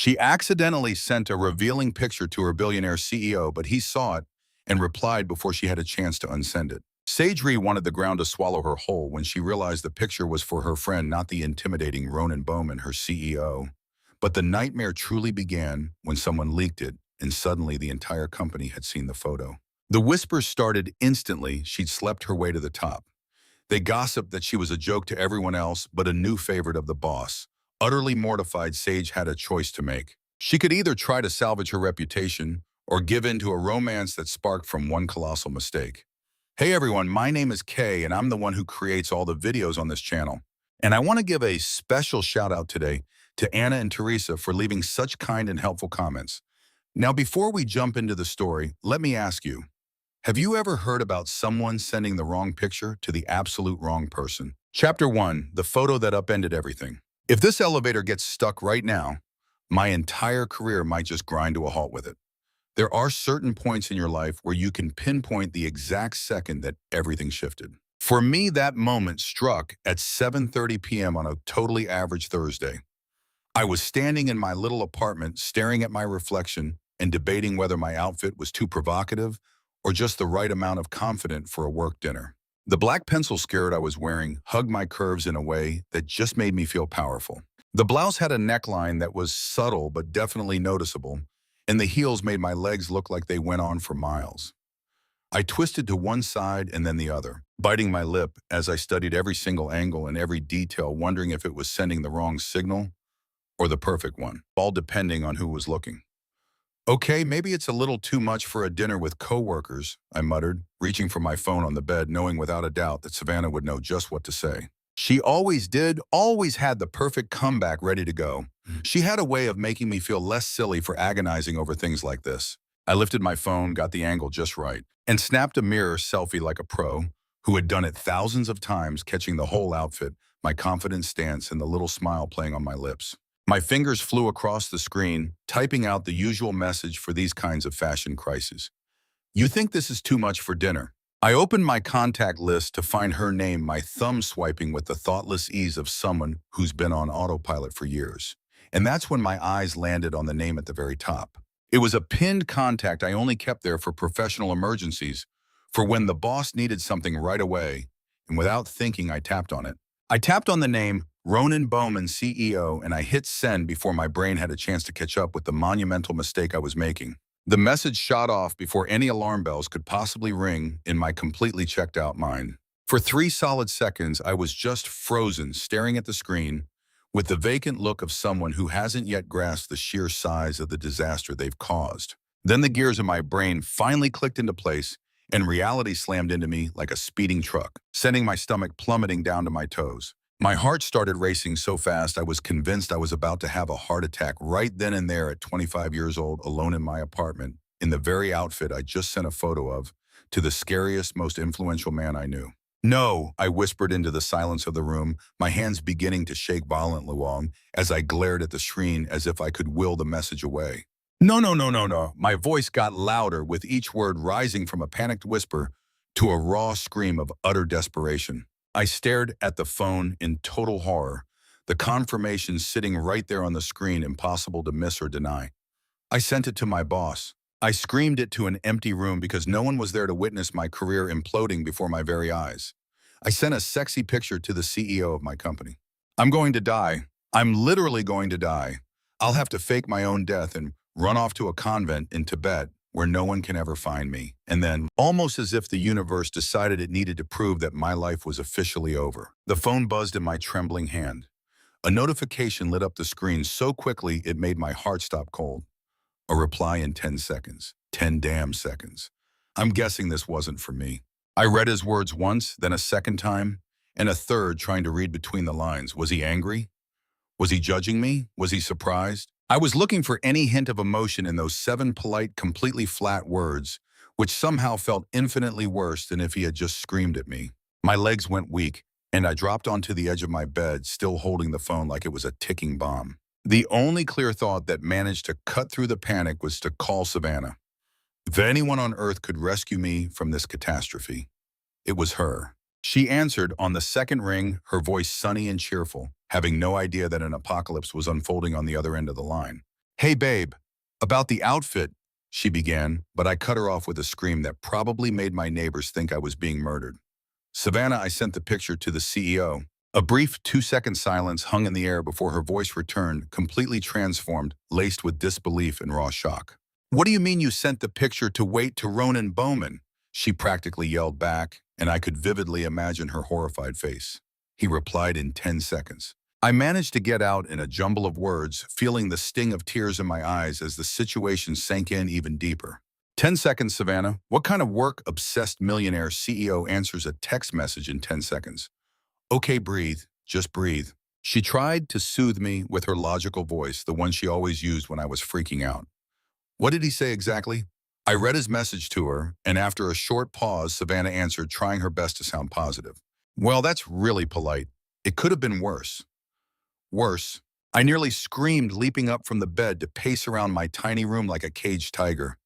She accidentally sent a revealing picture to her billionaire CEO, but he saw it and replied before she had a chance to unsend it. Sage wanted the ground to swallow her whole when she realized the picture was for her friend, not the intimidating Ronan Bowman, her CEO. But the nightmare truly began when someone leaked it, and suddenly the entire company had seen the photo. The whispers started instantly. She'd slept her way to the top. They gossiped that she was a joke to everyone else, but a new favorite of the boss. Utterly mortified, Sage had a choice to make. She could either try to salvage her reputation or give in to a romance that sparked from one colossal mistake. Hey everyone, my name is Kay, and I'm the one who creates all the videos on this channel. And I want to give a special shout out today to Anna and Teresa for leaving such kind and helpful comments. Now, before we jump into the story, let me ask you, have you ever heard about someone sending the wrong picture to the absolute wrong person? Chapter 1, the photo that upended everything. If this elevator gets stuck right now, my entire career might just grind to a halt with it. There are certain points in your life where you can pinpoint the exact second that everything shifted. For me, that moment struck at 7:30 p.m. on a totally average Thursday. I was standing in my little apartment, staring at my reflection and debating whether my outfit was too provocative or just the right amount of confident for a work dinner. The black pencil skirt I was wearing hugged my curves in a way that just made me feel powerful. The blouse had a neckline that was subtle but definitely noticeable, and the heels made my legs look like they went on for miles. I twisted to one side and then the other, biting my lip as I studied every single angle and every detail, wondering if it was sending the wrong signal or the perfect one, all depending on who was looking. Okay, maybe it's a little too much for a dinner with coworkers, I muttered, reaching for my phone on the bed, knowing without a doubt that Savannah would know just what to say. She always did, always had the perfect comeback ready to go. She had a way of making me feel less silly for agonizing over things like this. I lifted my phone, got the angle just right, and snapped a mirror selfie like a pro, who had done it thousands of times, catching the whole outfit, my confident stance, and the little smile playing on my lips. My fingers flew across the screen, typing out the usual message for these kinds of fashion crises. You think this is too much for dinner? I opened my contact list to find her name, my thumb swiping with the thoughtless ease of someone who's been on autopilot for years. And that's when my eyes landed on the name at the very top. It was a pinned contact I only kept there for professional emergencies, for when the boss needed something right away, and without thinking, I tapped on it. I tapped on the name Ronan Bowman, CEO, and I hit send before my brain had a chance to catch up with the monumental mistake I was making. The message shot off before any alarm bells could possibly ring in my completely checked out mind. For 3 solid seconds, I was just frozen, staring at the screen, with the vacant look of someone who hasn't yet grasped the sheer size of the disaster they've caused. Then the gears of my brain finally clicked into place, and reality slammed into me like a speeding truck, sending my stomach plummeting down to my toes. My heart started racing so fast I was convinced I was about to have a heart attack right then and there at 25 years old, alone in my apartment, in the very outfit I just sent a photo of to the scariest, most influential man I knew. No, I whispered into the silence of the room, my hands beginning to shake violently as I glared at the screen as if I could will the message away. No, no, no, no, no. My voice got louder, with each word rising from a panicked whisper to a raw scream of utter desperation. I stared at the phone in total horror, the confirmation sitting right there on the screen, impossible to miss or deny. I sent it to my boss. I screamed it to an empty room because no one was there to witness my career imploding before my very eyes. I sent a sexy picture to the CEO of my company. I'm going to die. I'm literally going to die. I'll have to fake my own death and run off to a convent in Tibet where no one can ever find me. And then, almost as if the universe decided it needed to prove that my life was officially over, the phone buzzed in my trembling hand. A notification lit up the screen so quickly it made my heart stop cold. A reply in 10 seconds. 10 damn seconds. I'm guessing this wasn't for me. I read his words once, then a second time, and a third, trying to read between the lines. Was he angry? Was he judging me? Was he surprised? I was looking for any hint of emotion in those 7 polite, completely flat words, which somehow felt infinitely worse than if he had just screamed at me. My legs went weak, and I dropped onto the edge of my bed, still holding the phone like it was a ticking bomb. The only clear thought that managed to cut through the panic was to call Savannah. If anyone on earth could rescue me from this catastrophe, it was her. She answered on the second ring, her voice sunny and cheerful, having no idea that an apocalypse was unfolding on the other end of the line. Hey, babe, about the outfit, she began, but I cut her off with a scream that probably made my neighbors think I was being murdered. Savannah, I sent the picture to the CEO. A brief 2-second silence hung in the air before her voice returned, completely transformed, laced with disbelief and raw shock. What do you mean you sent the picture to wait to Ronan Bowman? She practically yelled back, and I could vividly imagine her horrified face. He replied in 10 seconds. I managed to get out in a jumble of words, feeling the sting of tears in my eyes as the situation sank in even deeper. 10 seconds, Savannah. What kind of work-obsessed millionaire CEO answers a text message in 10 seconds? Okay, breathe. Just breathe. She tried to soothe me with her logical voice, the one she always used when I was freaking out. What did he say exactly? I read his message to her, and after a short pause, Savannah answered, trying her best to sound positive. Well, that's really polite. It could have been worse. Worse. I nearly screamed, leaping up from the bed to pace around my tiny room like a caged tiger.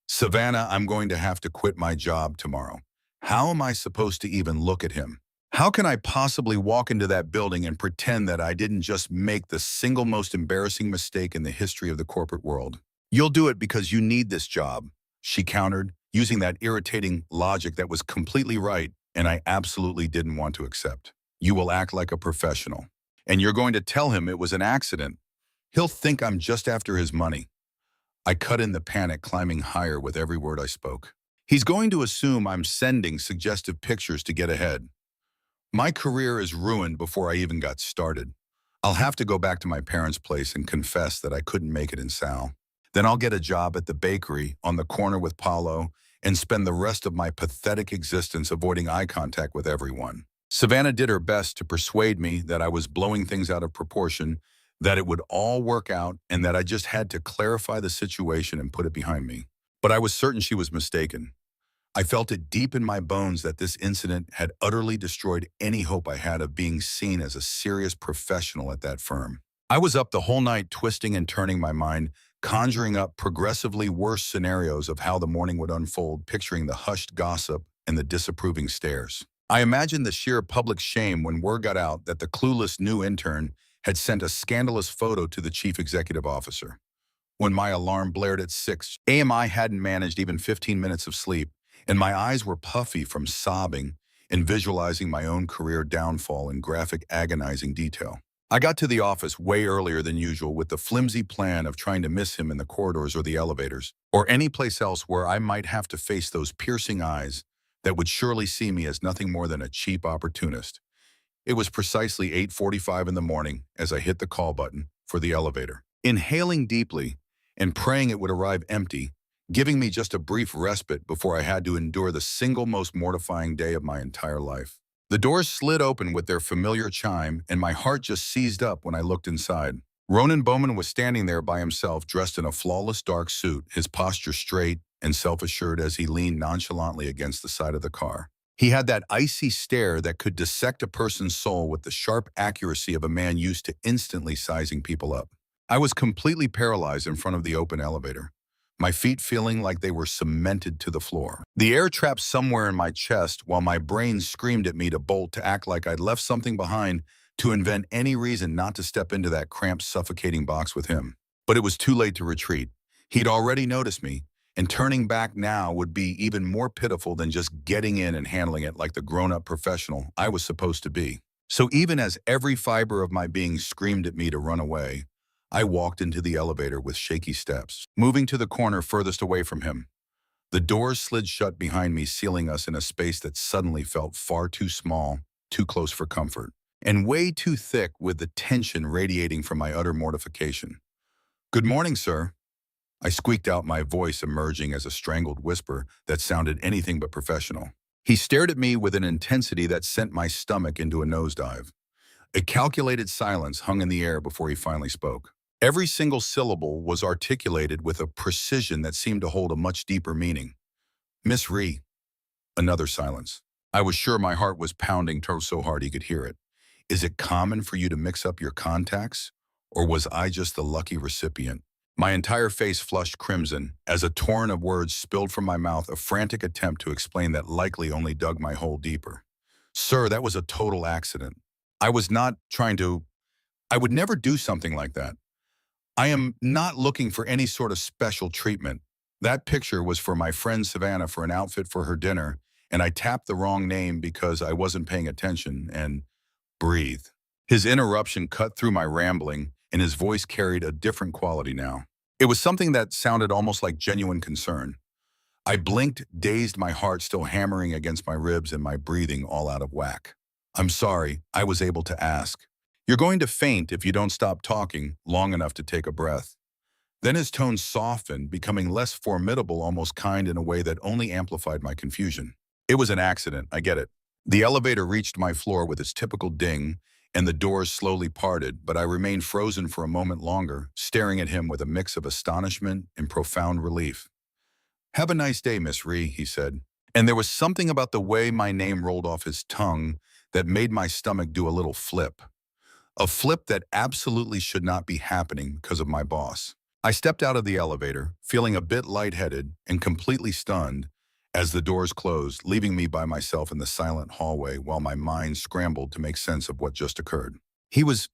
Savannah, I'm going to have to quit my job tomorrow. How am I supposed to even look at him? How can I possibly walk into that building and pretend that I didn't just make the single most embarrassing mistake in the history of the corporate world? You'll do it because you need this job, she countered, using that irritating logic that was completely right and I absolutely didn't want to accept. You will act like a professional. And you're going to tell him it was an accident. He'll think I'm just after his money. I cut in the panic, climbing higher with every word I spoke. He's going to assume I'm sending suggestive pictures to get ahead. My career is ruined before I even got started. I'll have to go back to my parents' place and confess that I couldn't make it in Sal. Then I'll get a job at the bakery on the corner with Paulo and spend the rest of my pathetic existence avoiding eye contact with everyone. Savannah did her best to persuade me that I was blowing things out of proportion, that it would all work out, and that I just had to clarify the situation and put it behind me. But I was certain she was mistaken. I felt it deep in my bones that this incident had utterly destroyed any hope I had of being seen as a serious professional at that firm. I was up the whole night twisting and turning my mind, conjuring up progressively worse scenarios of how the morning would unfold, picturing the hushed gossip and the disapproving stares. I imagined the sheer public shame when word got out that the clueless new intern had sent a scandalous photo to the chief executive officer. When my alarm blared at 6 a.m., I hadn't managed even 15 minutes of sleep, and my eyes were puffy from sobbing and visualizing my own career downfall in graphic, agonizing detail. I got to the office way earlier than usual with the flimsy plan of trying to miss him in the corridors or the elevators, or any place else where I might have to face those piercing eyes that would surely see me as nothing more than a cheap opportunist. It was precisely 8:45 in the morning as I hit the call button for the elevator. Inhaling deeply and praying it would arrive empty, giving me just a brief respite before I had to endure the single most mortifying day of my entire life. The doors slid open with their familiar chime, and my heart just seized up when I looked inside. Ronan Bowman was standing there by himself, dressed in a flawless dark suit, his posture straight and self-assured as he leaned nonchalantly against the side of the car. He had that icy stare that could dissect a person's soul with the sharp accuracy of a man used to instantly sizing people up. I was completely paralyzed in front of the open elevator, my feet feeling like they were cemented to the floor. The air trapped somewhere in my chest while my brain screamed at me to bolt, to act like I'd left something behind, to invent any reason not to step into that cramped, suffocating box with him. But it was too late to retreat. He'd already noticed me, and turning back now would be even more pitiful than just getting in and handling it like the grown-up professional I was supposed to be. So even as every fiber of my being screamed at me to run away, I walked into the elevator with shaky steps, moving to the corner furthest away from him. The doors slid shut behind me, sealing us in a space that suddenly felt far too small, too close for comfort, and way too thick with the tension radiating from my utter mortification. "Good morning, sir." I squeaked out, my voice emerging as a strangled whisper that sounded anything but professional. He stared at me with an intensity that sent my stomach into a nosedive. A calculated silence hung in the air before he finally spoke. Every single syllable was articulated with a precision that seemed to hold a much deeper meaning. "Miss Ree." Another silence. I was sure my heart was pounding so hard he could hear it. "Is it common for you to mix up your contacts? Or was I just the lucky recipient?" My entire face flushed crimson as a torrent of words spilled from my mouth, a frantic attempt to explain that likely only dug my hole deeper. "Sir, that was a total accident. I was not trying to. I would never do something like that. I am not looking for any sort of special treatment. That picture was for my friend Savannah for an outfit for her dinner, and I tapped the wrong name because I wasn't paying attention and breathe. His interruption cut through my rambling, and his voice carried a different quality now. It was something that sounded almost like genuine concern. I blinked, dazed, my heart still hammering against my ribs and my breathing all out of whack. I'm sorry, I was able to ask. You're going to faint if you don't stop talking long enough to take a breath. Then his tone softened, becoming less formidable, almost kind in a way that only amplified my confusion. It was an accident, I get it. The elevator reached my floor with its typical ding, and the doors slowly parted, but I remained frozen for a moment longer, staring at him with a mix of astonishment and profound relief. Have a nice day, Miss Ree, he said. And there was something about the way my name rolled off his tongue that made my stomach do a little flip. A flip that absolutely should not be happening because of my boss. I stepped out of the elevator, feeling a bit lightheaded and completely stunned as the doors closed, leaving me by myself in the silent hallway while my mind scrambled to make sense of what just occurred. He was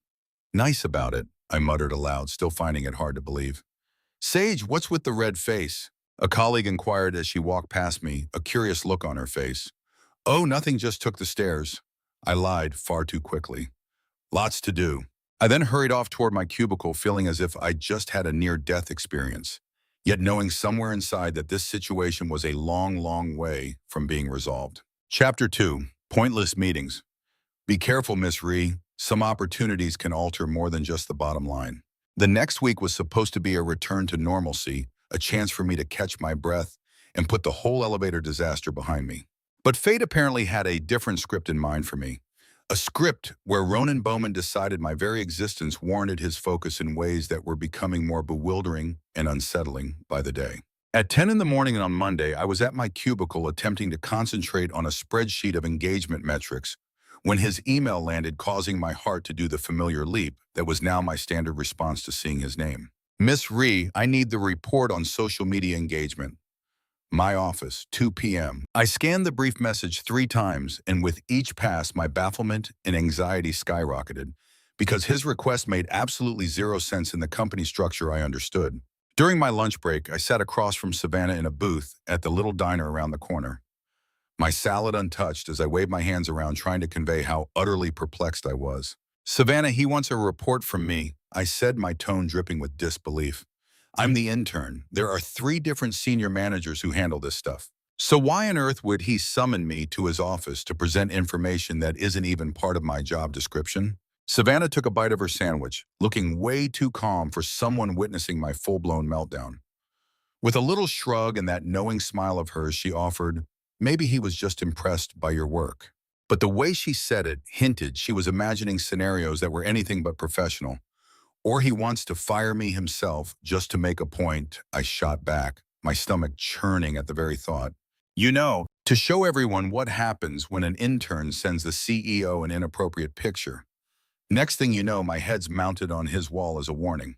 nice about it, I muttered aloud, still finding it hard to believe. Sage, what's with the red face? A colleague inquired as she walked past me, a curious look on her face. Oh, nothing, just took the stairs. I lied far too quickly. Lots to do. I then hurried off toward my cubicle, feeling as if I just had a near-death experience, yet knowing somewhere inside that this situation was a long, long way from being resolved. Chapter 2. Pointless Meetings. Be careful, Miss Ree. Some opportunities can alter more than just the bottom line. The next week was supposed to be a return to normalcy, a chance for me to catch my breath and put the whole elevator disaster behind me. But fate apparently had a different script in mind for me. A script where Ronan Bowman decided my very existence warranted his focus in ways that were becoming more bewildering and unsettling by the day. At 10 in the morning on Monday, I was at my cubicle attempting to concentrate on a spreadsheet of engagement metrics when his email landed, causing my heart to do the familiar leap that was now my standard response to seeing his name. Miss Ree, I need the report on social media engagement. My office, 2 p.m. I scanned the brief message 3 times, and with each pass, my bafflement and anxiety skyrocketed because his request made absolutely zero sense in the company structure I understood. During my lunch break, I sat across from Savannah in a booth at the little diner around the corner, my salad untouched as I waved my hands around trying to convey how utterly perplexed I was. Savannah, he wants a report from me, I said, my tone dripping with disbelief. I'm the intern. There are 3 different senior managers who handle this stuff. So why on earth would he summon me to his office to present information that isn't even part of my job description? Savannah took a bite of her sandwich, looking way too calm for someone witnessing my full-blown meltdown. With a little shrug and that knowing smile of hers, she offered, maybe he was just impressed by your work. But the way she said it hinted she was imagining scenarios that were anything but professional. Or he wants to fire me himself just to make a point, I shot back, my stomach churning at the very thought. You know, to show everyone what happens when an intern sends the CEO an inappropriate picture. Next thing you know, my head's mounted on his wall as a warning.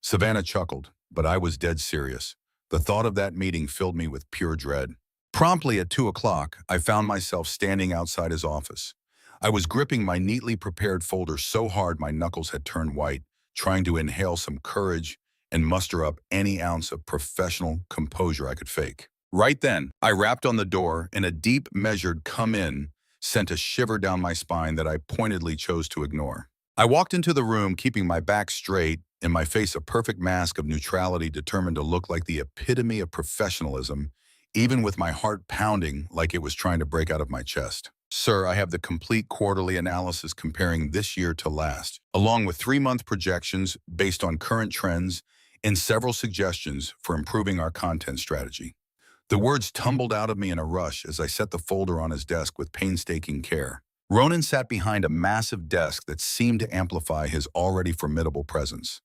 Savannah chuckled, but I was dead serious. The thought of that meeting filled me with pure dread. Promptly at 2 o'clock, I found myself standing outside his office. I was gripping my neatly prepared folder so hard my knuckles had turned white, trying to inhale some courage and muster up any ounce of professional composure I could fake. Right then, I rapped on the door, and a deep, measured "come in" sent a shiver down my spine that I pointedly chose to ignore. I walked into the room, keeping my back straight and my face a perfect mask of neutrality, determined to look like the epitome of professionalism, even with my heart pounding like it was trying to break out of my chest. Sir, I have the complete quarterly analysis comparing this year to last, along with 3-month projections based on current trends and several suggestions for improving our content strategy. The words tumbled out of me in a rush as I set the folder on his desk with painstaking care. Ronan sat behind a massive desk that seemed to amplify his already formidable presence.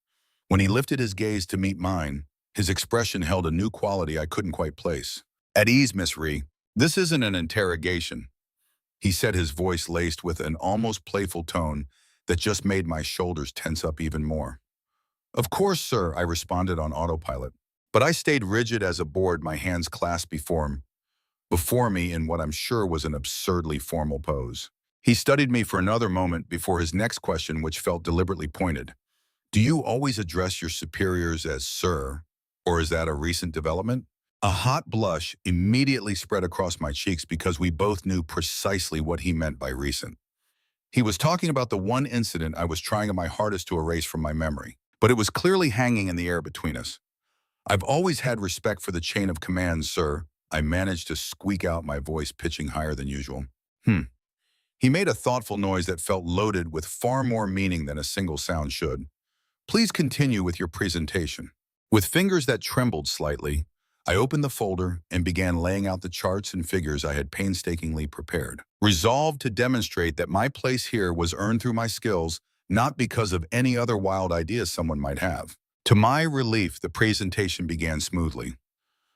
When he lifted his gaze to meet mine, his expression held a new quality I couldn't quite place. At ease, Miss Ree. This isn't an interrogation, he said, his voice laced with an almost playful tone that just made my shoulders tense up even more. Of course, sir, I responded on autopilot, but I stayed rigid as a board, my hands clasped before me in what I'm sure was an absurdly formal pose. He studied me for another moment before his next question, which felt deliberately pointed. Do you always address your superiors as sir, or is that a recent development? A hot blush immediately spread across my cheeks because we both knew precisely what he meant by recent. He was talking about the one incident I was trying my hardest to erase from my memory, but it was clearly hanging in the air between us. I've always had respect for the chain of command, sir. I managed to squeak out, my voice pitching higher than usual. He made a thoughtful noise that felt loaded with far more meaning than a single sound should. Please continue with your presentation. With fingers that trembled slightly, I opened the folder and began laying out the charts and figures I had painstakingly prepared, resolved to demonstrate that my place here was earned through my skills, not because of any other wild ideas someone might have. To my relief, the presentation began smoothly.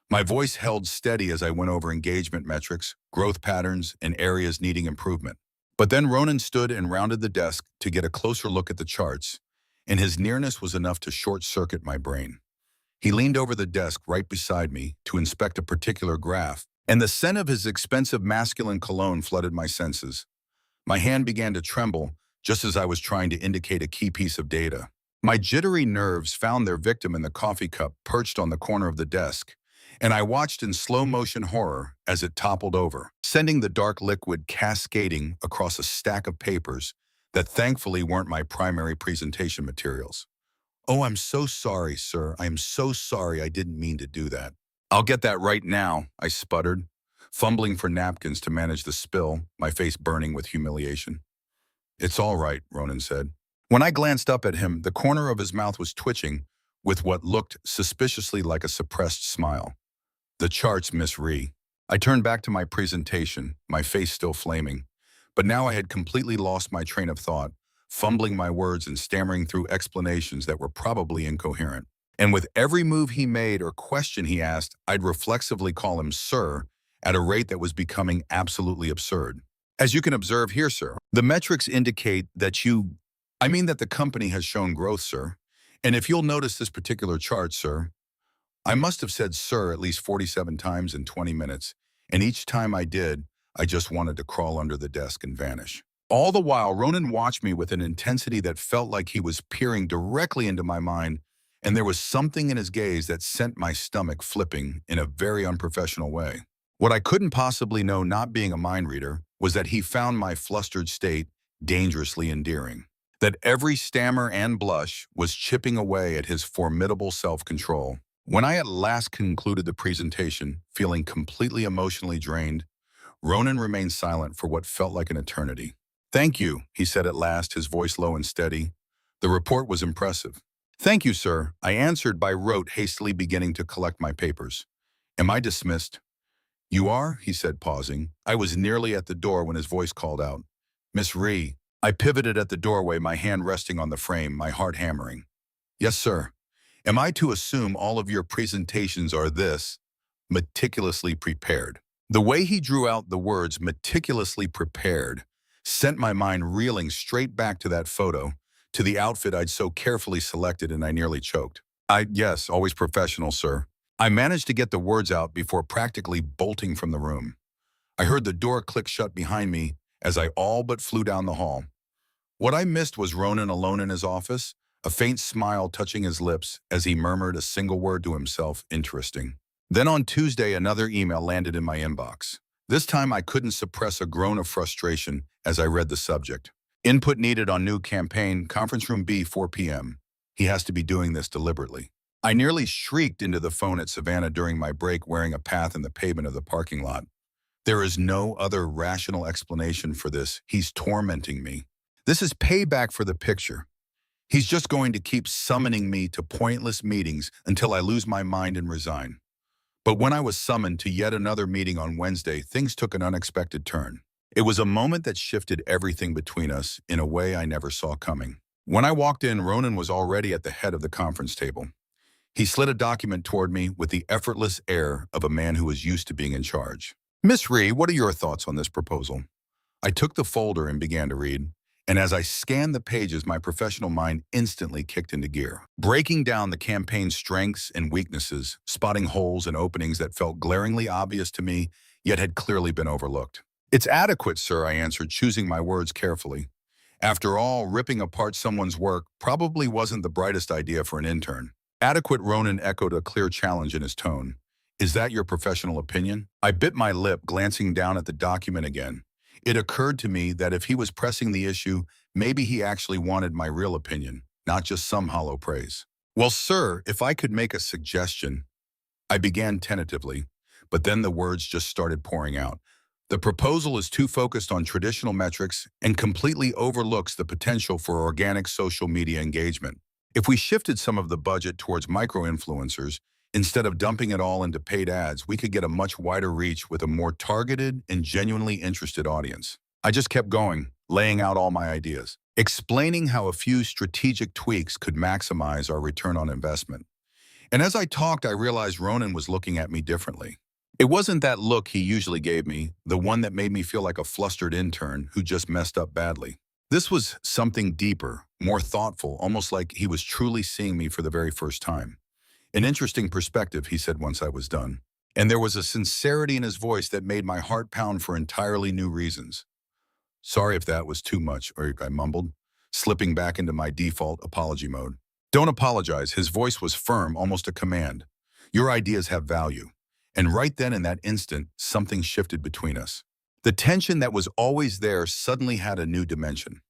My voice held steady as I went over engagement metrics, growth patterns, and areas needing improvement. But then Ronan stood and rounded the desk to get a closer look at the charts, and his nearness was enough to short-circuit my brain. He leaned over the desk right beside me to inspect a particular graph, and the scent of his expensive masculine cologne flooded my senses. My hand began to tremble just as I was trying to indicate a key piece of data. My jittery nerves found their victim in the coffee cup perched on the corner of the desk, and I watched in slow-motion horror as it toppled over, sending the dark liquid cascading across a stack of papers that thankfully weren't my primary presentation materials. Oh, I'm so sorry, sir. I am so sorry. I didn't mean to do that. I'll get that right now, I sputtered, fumbling for napkins to manage the spill, my face burning with humiliation. It's all right, Ronan said. When I glanced up at him, the corner of his mouth was twitching with what looked suspiciously like a suppressed smile. The charts, Miss Ree. I turned back to my presentation, my face still flaming. But now I had completely lost my train of thought, fumbling my words and stammering through explanations that were probably incoherent. And with every move he made or question he asked, I'd reflexively call him sir at a rate that was becoming absolutely absurd. As you can observe here, sir, the metrics indicate that that the company has shown growth, sir. And if you'll notice this particular chart, sir, I must have said sir at least 47 times in 20 minutes, and each time I did, I just wanted to crawl under the desk and vanish. All the while, Ronan watched me with an intensity that felt like he was peering directly into my mind, and there was something in his gaze that sent my stomach flipping in a very unprofessional way. What I couldn't possibly know, not being a mind reader, was that he found my flustered state dangerously endearing. That every stammer and blush was chipping away at his formidable self-control. When I at last concluded the presentation, feeling completely emotionally drained, Ronan remained silent for what felt like an eternity. Thank you, he said at last, his voice low and steady. The report was impressive. Thank you, sir, I answered by rote, hastily beginning to collect my papers. Am I dismissed? You are, he said, pausing. I was nearly at the door when his voice called out. Miss Ree. I pivoted at the doorway, my hand resting on the frame, my heart hammering. Yes, sir. Am I to assume all of your presentations are meticulously prepared? The way he drew out the words meticulously prepared sent my mind reeling straight back to that photo, to the outfit I'd so carefully selected, and I nearly choked. Yes, always professional, sir. I managed to get the words out before practically bolting from the room. I heard the door click shut behind me as I all but flew down the hall. What I missed was Ronan alone in his office, a faint smile touching his lips as he murmured a single word to himself, interesting. Then on Tuesday, another email landed in my inbox. This time I couldn't suppress a groan of frustration as I read the subject. Input needed on new campaign, conference room B, 4 p.m. He has to be doing this deliberately. I nearly shrieked into the phone at Savannah during my break, wearing a path in the pavement of the parking lot. There is no other rational explanation for this. He's tormenting me. This is payback for the picture. He's just going to keep summoning me to pointless meetings until I lose my mind and resign. But when I was summoned to yet another meeting on Wednesday, things took an unexpected turn. It was a moment that shifted everything between us in a way I never saw coming. When I walked in, Ronan was already at the head of the conference table. He slid a document toward me with the effortless air of a man who was used to being in charge. Miss Ree, what are your thoughts on this proposal? I took the folder and began to read. And as I scanned the pages, my professional mind instantly kicked into gear, breaking down the campaign's strengths and weaknesses, spotting holes and openings that felt glaringly obvious to me, yet had clearly been overlooked. It's adequate, sir, I answered, choosing my words carefully. After all, ripping apart someone's work probably wasn't the brightest idea for an intern. Adequate Ronan echoed a clear challenge in his tone. Is that your professional opinion? I bit my lip, glancing down at the document again. It occurred to me that if he was pressing the issue, maybe he actually wanted my real opinion, not just some hollow praise. Well, sir, if I could make a suggestion, I began tentatively, but then the words just started pouring out. The proposal is too focused on traditional metrics and completely overlooks the potential for organic social media engagement. If we shifted some of the budget towards micro-influencers, instead of dumping it all into paid ads, we could get a much wider reach with a more targeted and genuinely interested audience. I just kept going, laying out all my ideas, explaining how a few strategic tweaks could maximize our return on investment. And as I talked, I realized Ronan was looking at me differently. It wasn't that look he usually gave me, the one that made me feel like a flustered intern who just messed up badly. This was something deeper, more thoughtful, almost like he was truly seeing me for the very first time. An interesting perspective, he said once I was done. And there was a sincerity in his voice that made my heart pound for entirely new reasons. Sorry if that was too much, I mumbled, slipping back into my default apology mode. Don't apologize. His voice was firm, almost a command. Your ideas have value. And right then in that instant, something shifted between us. The tension that was always there suddenly had a new dimension.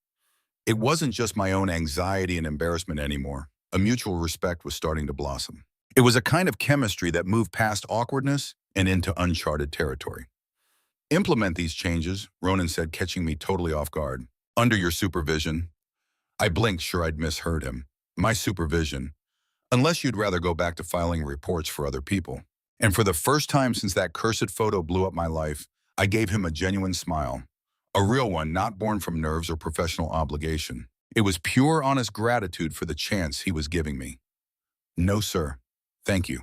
It wasn't just my own anxiety and embarrassment anymore. A mutual respect was starting to blossom. It was a kind of chemistry that moved past awkwardness and into uncharted territory. Implement these changes, Ronan said, catching me totally off guard. Under your supervision. I blinked, sure I'd misheard him. My supervision. Unless you'd rather go back to filing reports for other people. And for the first time since that cursed photo blew up my life, I gave him a genuine smile. A real one, not born from nerves or professional obligation. It was pure, honest gratitude for the chance he was giving me. No, sir. Thank you.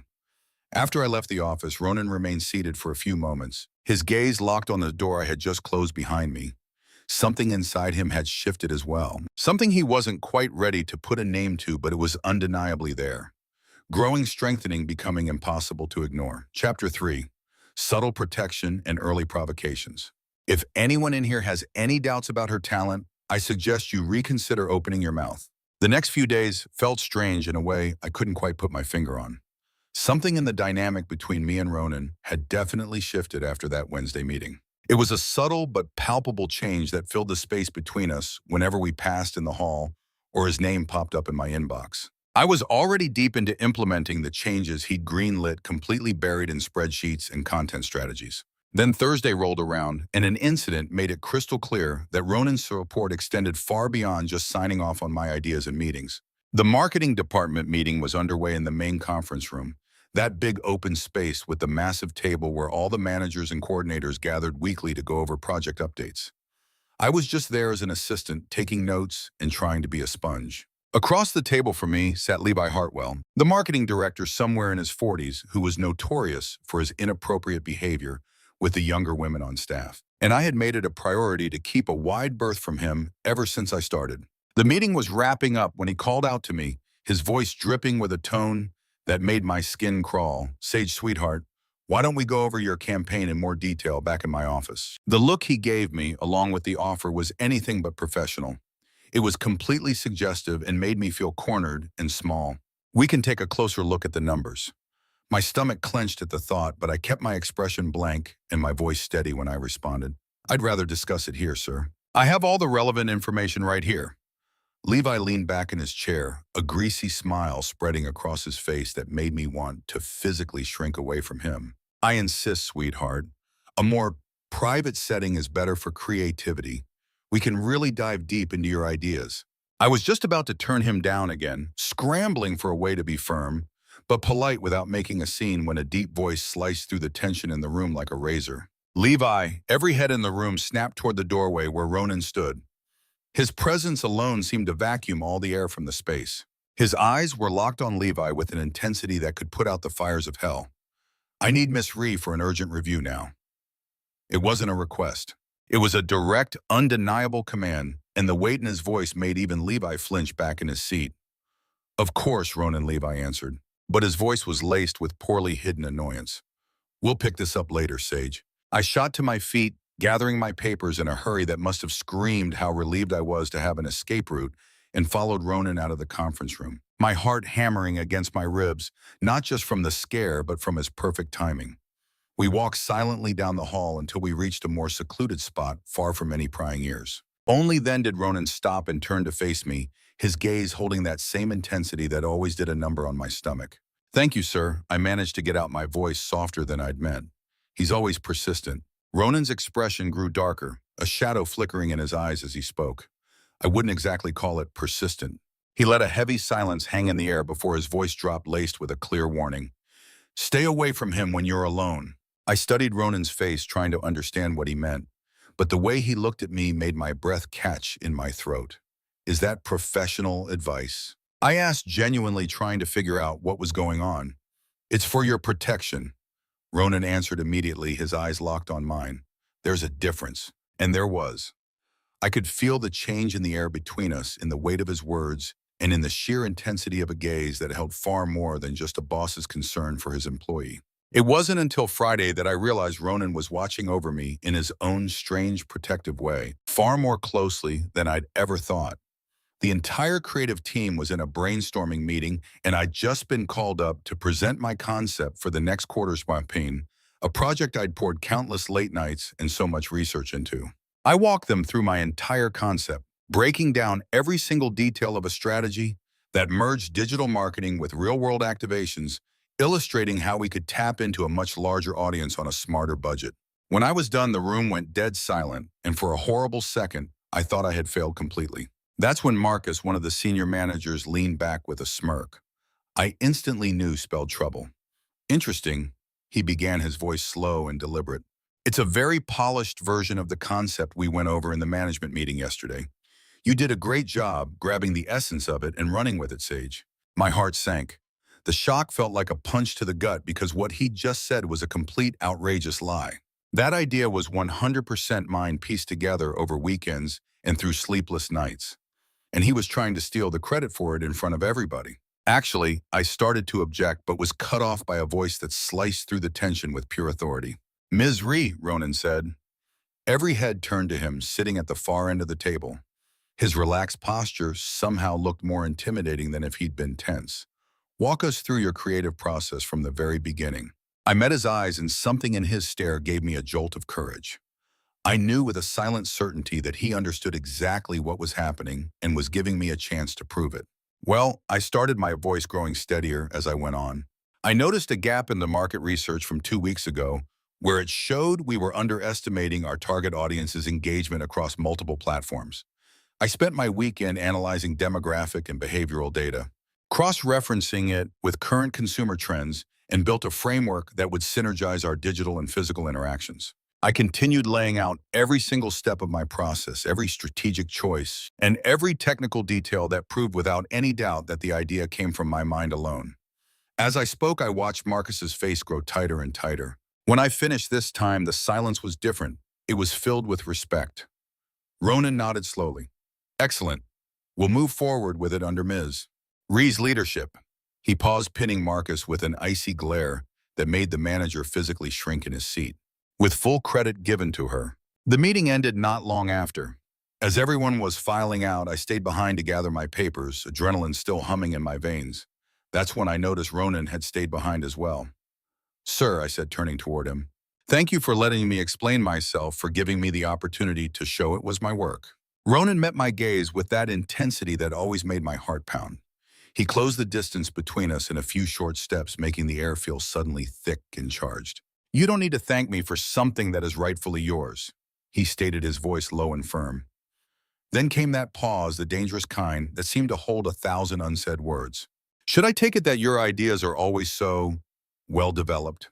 After I left the office, Ronan remained seated for a few moments, his gaze locked on the door I had just closed behind me. Something inside him had shifted as well. Something he wasn't quite ready to put a name to, but it was undeniably there. Growing, strengthening, becoming impossible to ignore. Chapter 3. Subtle protection and early provocations. If anyone in here has any doubts about her talent, I suggest you reconsider opening your mouth. The next few days felt strange in a way I couldn't quite put my finger on. Something in the dynamic between me and Ronan had definitely shifted after that Wednesday meeting. It was a subtle but palpable change that filled the space between us whenever we passed in the hall or his name popped up in my inbox. I was already deep into implementing the changes he'd greenlit, completely buried in spreadsheets and content strategies. Then Thursday rolled around, and an incident made it crystal clear that Ronan's support extended far beyond just signing off on my ideas and meetings. The marketing department meeting was underway in the main conference room, that big open space with the massive table where all the managers and coordinators gathered weekly to go over project updates. I was just there as an assistant, taking notes and trying to be a sponge. Across the table from me sat Levi Hartwell, the marketing director somewhere in his 40s who was notorious for his inappropriate behavior with the younger women on staff. And I had made it a priority to keep a wide berth from him ever since I started. The meeting was wrapping up when he called out to me, his voice dripping with a tone that made my skin crawl. Sage, sweetheart, why don't we go over your campaign in more detail back in my office? The look he gave me, along with the offer, was anything but professional. It was completely suggestive and made me feel cornered and small. We can take a closer look at the numbers. My stomach clenched at the thought, but I kept my expression blank and my voice steady when I responded. I'd rather discuss it here, sir. I have all the relevant information right here. Levi leaned back in his chair, a greasy smile spreading across his face that made me want to physically shrink away from him. I insist, sweetheart. A more private setting is better for creativity. We can really dive deep into your ideas. I was just about to turn him down again, scrambling for a way to be firm, but polite without making a scene when a deep voice sliced through the tension in the room like a razor. Levi, every head in the room snapped toward the doorway where Ronan stood. His presence alone seemed to vacuum all the air from the space. His eyes were locked on Levi with an intensity that could put out the fires of hell. I need Miss Rhee for an urgent review now. It wasn't a request. It was a direct, undeniable command, and the weight in his voice made even Levi flinch back in his seat. Of course, Ronan, Levi answered, but his voice was laced with poorly hidden annoyance. We'll pick this up later, Sage. I shot to my feet, gathering my papers in a hurry that must have screamed how relieved I was to have an escape route, and followed Ronan out of the conference room, my heart hammering against my ribs, not just from the scare, but from his perfect timing. We walked silently down the hall until we reached a more secluded spot, far from any prying ears. Only then did Ronan stop and turn to face me, his gaze holding that same intensity that always did a number on my stomach. "Thank you, sir." I managed to get out, my voice softer than I'd meant. He's always persistent. Ronan's expression grew darker, a shadow flickering in his eyes as he spoke. I wouldn't exactly call it persistent. He let a heavy silence hang in the air before his voice dropped, laced with a clear warning. "Stay away from him when you're alone." I studied Ronan's face, trying to understand what he meant, but the way he looked at me made my breath catch in my throat. "Is that professional advice?" I asked, genuinely trying to figure out what was going on. "It's for your protection." Ronan answered immediately, his eyes locked on mine. "There's a difference." And there was. I could feel the change in the air between us, in the weight of his words, and in the sheer intensity of a gaze that held far more than just a boss's concern for his employee. It wasn't until Friday that I realized Ronan was watching over me in his own strange, protective way, far more closely than I'd ever thought. The entire creative team was in a brainstorming meeting, and I'd just been called up to present my concept for the next quarter's campaign, a project I'd poured countless late nights and so much research into. I walked them through my entire concept, breaking down every single detail of a strategy that merged digital marketing with real-world activations, illustrating how we could tap into a much larger audience on a smarter budget. When I was done, the room went dead silent, and for a horrible second, I thought I had failed completely. That's when Marcus, one of the senior managers, leaned back with a smirk. I instantly knew spelled trouble. "Interesting," he began, his voice slow and deliberate. "It's a very polished version of the concept we went over in the management meeting yesterday. You did a great job grabbing the essence of it and running with it, Sage." My heart sank. The shock felt like a punch to the gut because what he'd just said was a complete outrageous lie. That idea was 100% mine, pieced together over weekends and through sleepless nights. And he was trying to steal the credit for it in front of everybody. Actually, I started to object, but was cut off by a voice that sliced through the tension with pure authority. "Ms. Ree," Ronan said. Every head turned to him, sitting at the far end of the table. His relaxed posture somehow looked more intimidating than if he'd been tense. "Walk us through your creative process from the very beginning." I met his eyes, and something in his stare gave me a jolt of courage. I knew with a silent certainty that he understood exactly what was happening and was giving me a chance to prove it. "Well," I started, my voice growing steadier as I went on. "I noticed a gap in the market research from 2 weeks ago where it showed we were underestimating our target audience's engagement across multiple platforms. I spent my weekend analyzing demographic and behavioral data, cross-referencing it with current consumer trends, and built a framework that would synergize our digital and physical interactions. I continued laying out every single step of my process, every strategic choice, and every technical detail that proved without any doubt that the idea came from my mind alone. As I spoke, I watched Marcus's face grow tighter and tighter. When I finished this time, the silence was different. It was filled with respect. Ronan nodded slowly. "Excellent. We'll move forward with it under Ms. Ree's leadership." He paused, pinning Marcus with an icy glare that made the manager physically shrink in his seat. With full credit given to her. The meeting ended not long after. As everyone was filing out, I stayed behind to gather my papers, adrenaline still humming in my veins. That's when I noticed Ronan had stayed behind as well. "Sir," I said, turning toward him, "thank you for letting me explain myself, for giving me the opportunity to show it was my work." Ronan met my gaze with that intensity that always made my heart pound. He closed the distance between us in a few short steps, making the air feel suddenly thick and charged. "You don't need to thank me for something that is rightfully yours," he stated, his voice low and firm. Then came that pause, the dangerous kind, that seemed to hold 1,000 unsaid words. "Should I take it that your ideas are always so well-developed?"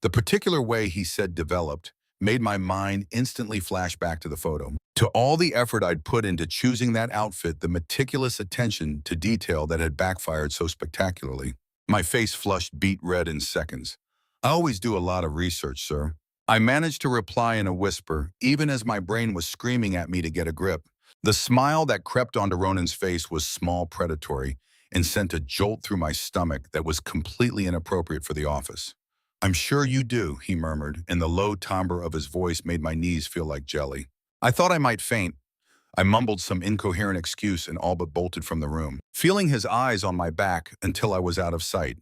The particular way he said developed made my mind instantly flash back to the photo, to all the effort I'd put into choosing that outfit, the meticulous attention to detail that had backfired so spectacularly. My face flushed beet red in seconds. "I always do a lot of research, sir." I managed to reply in a whisper, even as my brain was screaming at me to get a grip. The smile that crept onto Ronan's face was small, predatory, and sent a jolt through my stomach that was completely inappropriate for the office. "I'm sure you do," he murmured, and the low timbre of his voice made my knees feel like jelly. I thought I might faint. I mumbled some incoherent excuse and all but bolted from the room, feeling his eyes on my back until I was out of sight.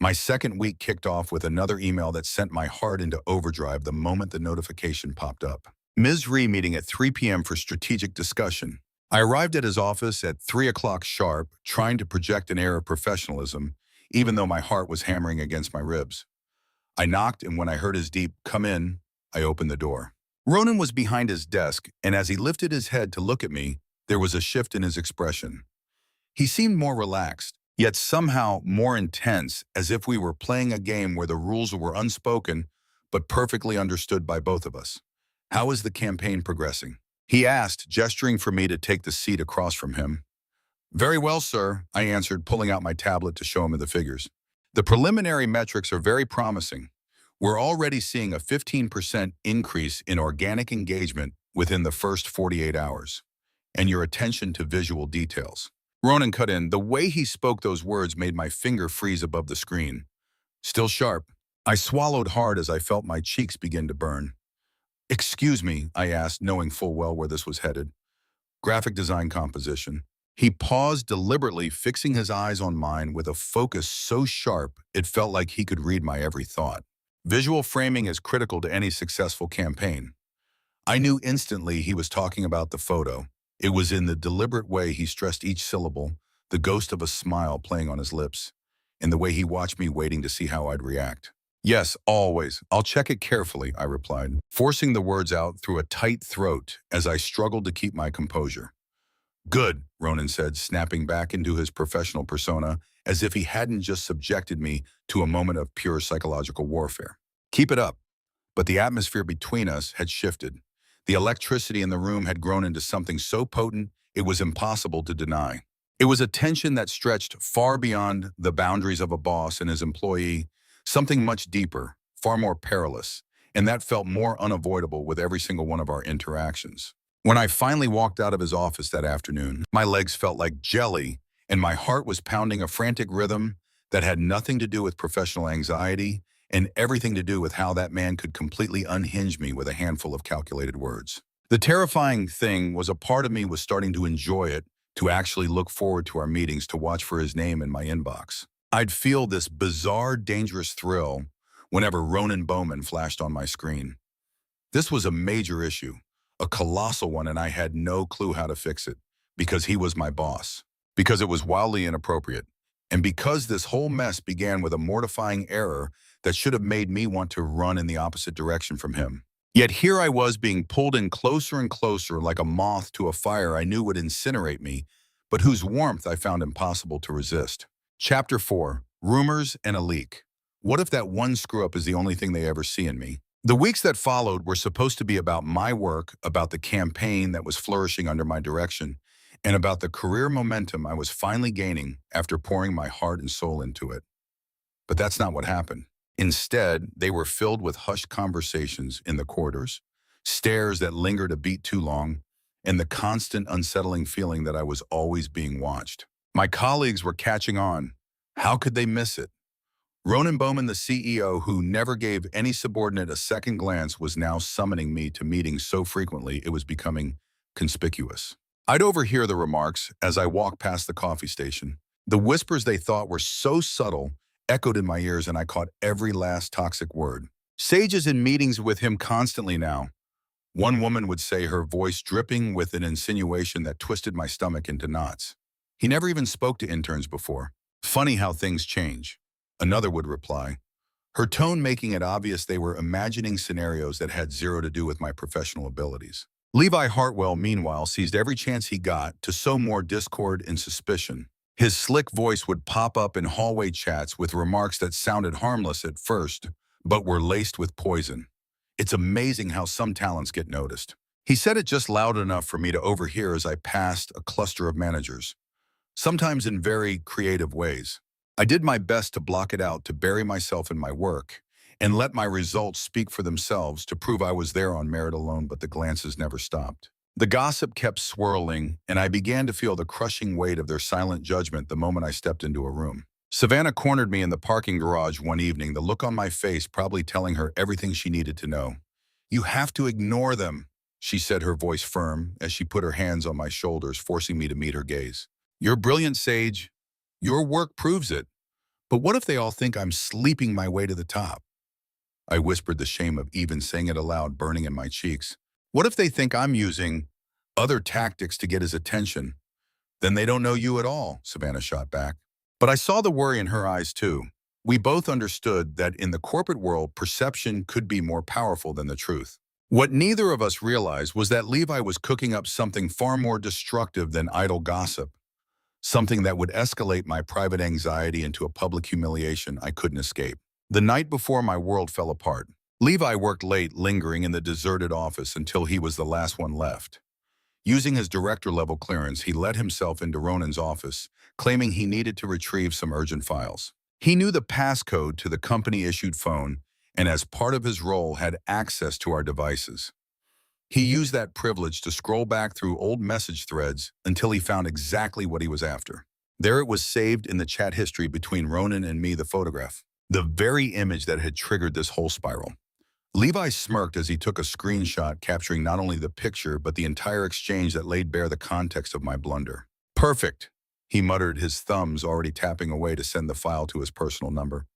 My second week kicked off with another email that sent my heart into overdrive the moment the notification popped up. Ms. Ree meeting at 3 p.m. for strategic discussion. I arrived at his office at 3 o'clock sharp, trying to project an air of professionalism, even though my heart was hammering against my ribs. I knocked, and when I heard his deep, "Come in," I opened the door. Ronan was behind his desk, and as he lifted his head to look at me, there was a shift in his expression. He seemed more relaxed, yet somehow more intense, as if we were playing a game where the rules were unspoken but perfectly understood by both of us. "How is the campaign progressing?" he asked, gesturing for me to take the seat across from him. "Very well, sir," I answered, pulling out my tablet to show him the figures. "The preliminary metrics are very promising. We're already seeing a 15% increase in organic engagement within the first 48 hours. And your attention to visual details." Ronan cut in. The way he spoke those words made my finger freeze above the screen. "Still sharp." I swallowed hard as I felt my cheeks begin to burn. "Excuse me," I asked, knowing full well where this was headed. "Graphic design composition." He paused deliberately, fixing his eyes on mine with a focus so sharp it felt like he could read my every thought. "Visual framing is critical to any successful campaign." I knew instantly he was talking about the photo. It was in the deliberate way he stressed each syllable, the ghost of a smile playing on his lips, and the way he watched me waiting to see how I'd react. "Yes, always. I'll check it carefully," I replied, forcing the words out through a tight throat as I struggled to keep my composure. "Good," Ronan said, snapping back into his professional persona as if he hadn't just subjected me to a moment of pure psychological warfare. "Keep it up." But the atmosphere between us had shifted. The electricity in the room had grown into something so potent it was impossible to deny. It was a tension that stretched far beyond the boundaries of a boss and his employee, something much deeper, far more perilous, and that felt more unavoidable with every single one of our interactions. When I finally walked out of his office that afternoon, my legs felt like jelly, and my heart was pounding a frantic rhythm that had nothing to do with professional anxiety and everything to do with how that man could completely unhinge me with a handful of calculated words. The terrifying thing was a part of me was starting to enjoy it, to actually look forward to our meetings, to watch for his name in my inbox. I'd feel this bizarre, dangerous thrill whenever Ronan Bowman flashed on my screen. This was a major issue, a colossal one, and I had no clue how to fix it, because he was my boss, because it was wildly inappropriate, and because this whole mess began with a mortifying error that should have made me want to run in the opposite direction from him. Yet here I was being pulled in closer and closer like a moth to a fire I knew would incinerate me, but whose warmth I found impossible to resist. Chapter 4. Rumors and a Leak. What if that one screw-up is the only thing they ever see in me? The weeks that followed were supposed to be about my work, about the campaign that was flourishing under my direction, and about the career momentum I was finally gaining after pouring my heart and soul into it. But that's not what happened. Instead, they were filled with hushed conversations in the corridors, stares that lingered a beat too long, and the constant unsettling feeling that I was always being watched. My colleagues were catching on. How could they miss it? Ronan Bowman, the CEO, who never gave any subordinate a second glance, was now summoning me to meetings so frequently it was becoming conspicuous. I'd overhear the remarks as I walked past the coffee station. The whispers they thought were so subtle echoed in my ears, and I caught every last toxic word. "Sage is in meetings with him constantly now," one woman would say, her voice dripping with an insinuation that twisted my stomach into knots. "He never even spoke to interns before. Funny how things change," another would reply, her tone making it obvious they were imagining scenarios that had zero to do with my professional abilities. Levi Hartwell, meanwhile, seized every chance he got to sow more discord and suspicion. His slick voice would pop up in hallway chats with remarks that sounded harmless at first, but were laced with poison. It's amazing how some talents get noticed. He said it just loud enough for me to overhear as I passed a cluster of managers, sometimes in very creative ways. I did my best to block it out, to bury myself in my work, and let my results speak for themselves, to prove I was there on merit alone, but the glances never stopped. The gossip kept swirling, and I began to feel the crushing weight of their silent judgment the moment I stepped into a room. Savannah cornered me in the parking garage one evening, the look on my face probably telling her everything she needed to know. "You have to ignore them," she said, her voice firm, as she put her hands on my shoulders, forcing me to meet her gaze. "You're brilliant, Sage. Your work proves it. But what if they all think I'm sleeping my way to the top?" I whispered, the shame of even saying it aloud burning in my cheeks. "What if they think I'm using other tactics to get his attention? Then they don't know you at all," Savannah shot back. But I saw the worry in her eyes too. We both understood that in the corporate world, perception could be more powerful than the truth. What neither of us realized was that Levi was cooking up something far more destructive than idle gossip, something that would escalate my private anxiety into a public humiliation I couldn't escape. The night before my world fell apart, Levi worked late, lingering in the deserted office until he was the last one left. Using his director-level clearance, he let himself into Ronan's office, claiming he needed to retrieve some urgent files. He knew the passcode to the company-issued phone, and as part of his role had access to our devices. He used that privilege to scroll back through old message threads until he found exactly what he was after. There it was, saved in the chat history between Ronan and me, the photograph. The very image that had triggered this whole spiral. Levi smirked as he took a screenshot capturing not only the picture but the entire exchange that laid bare the context of my blunder. "Perfect," he muttered, his thumbs already tapping away to send the file to his personal number.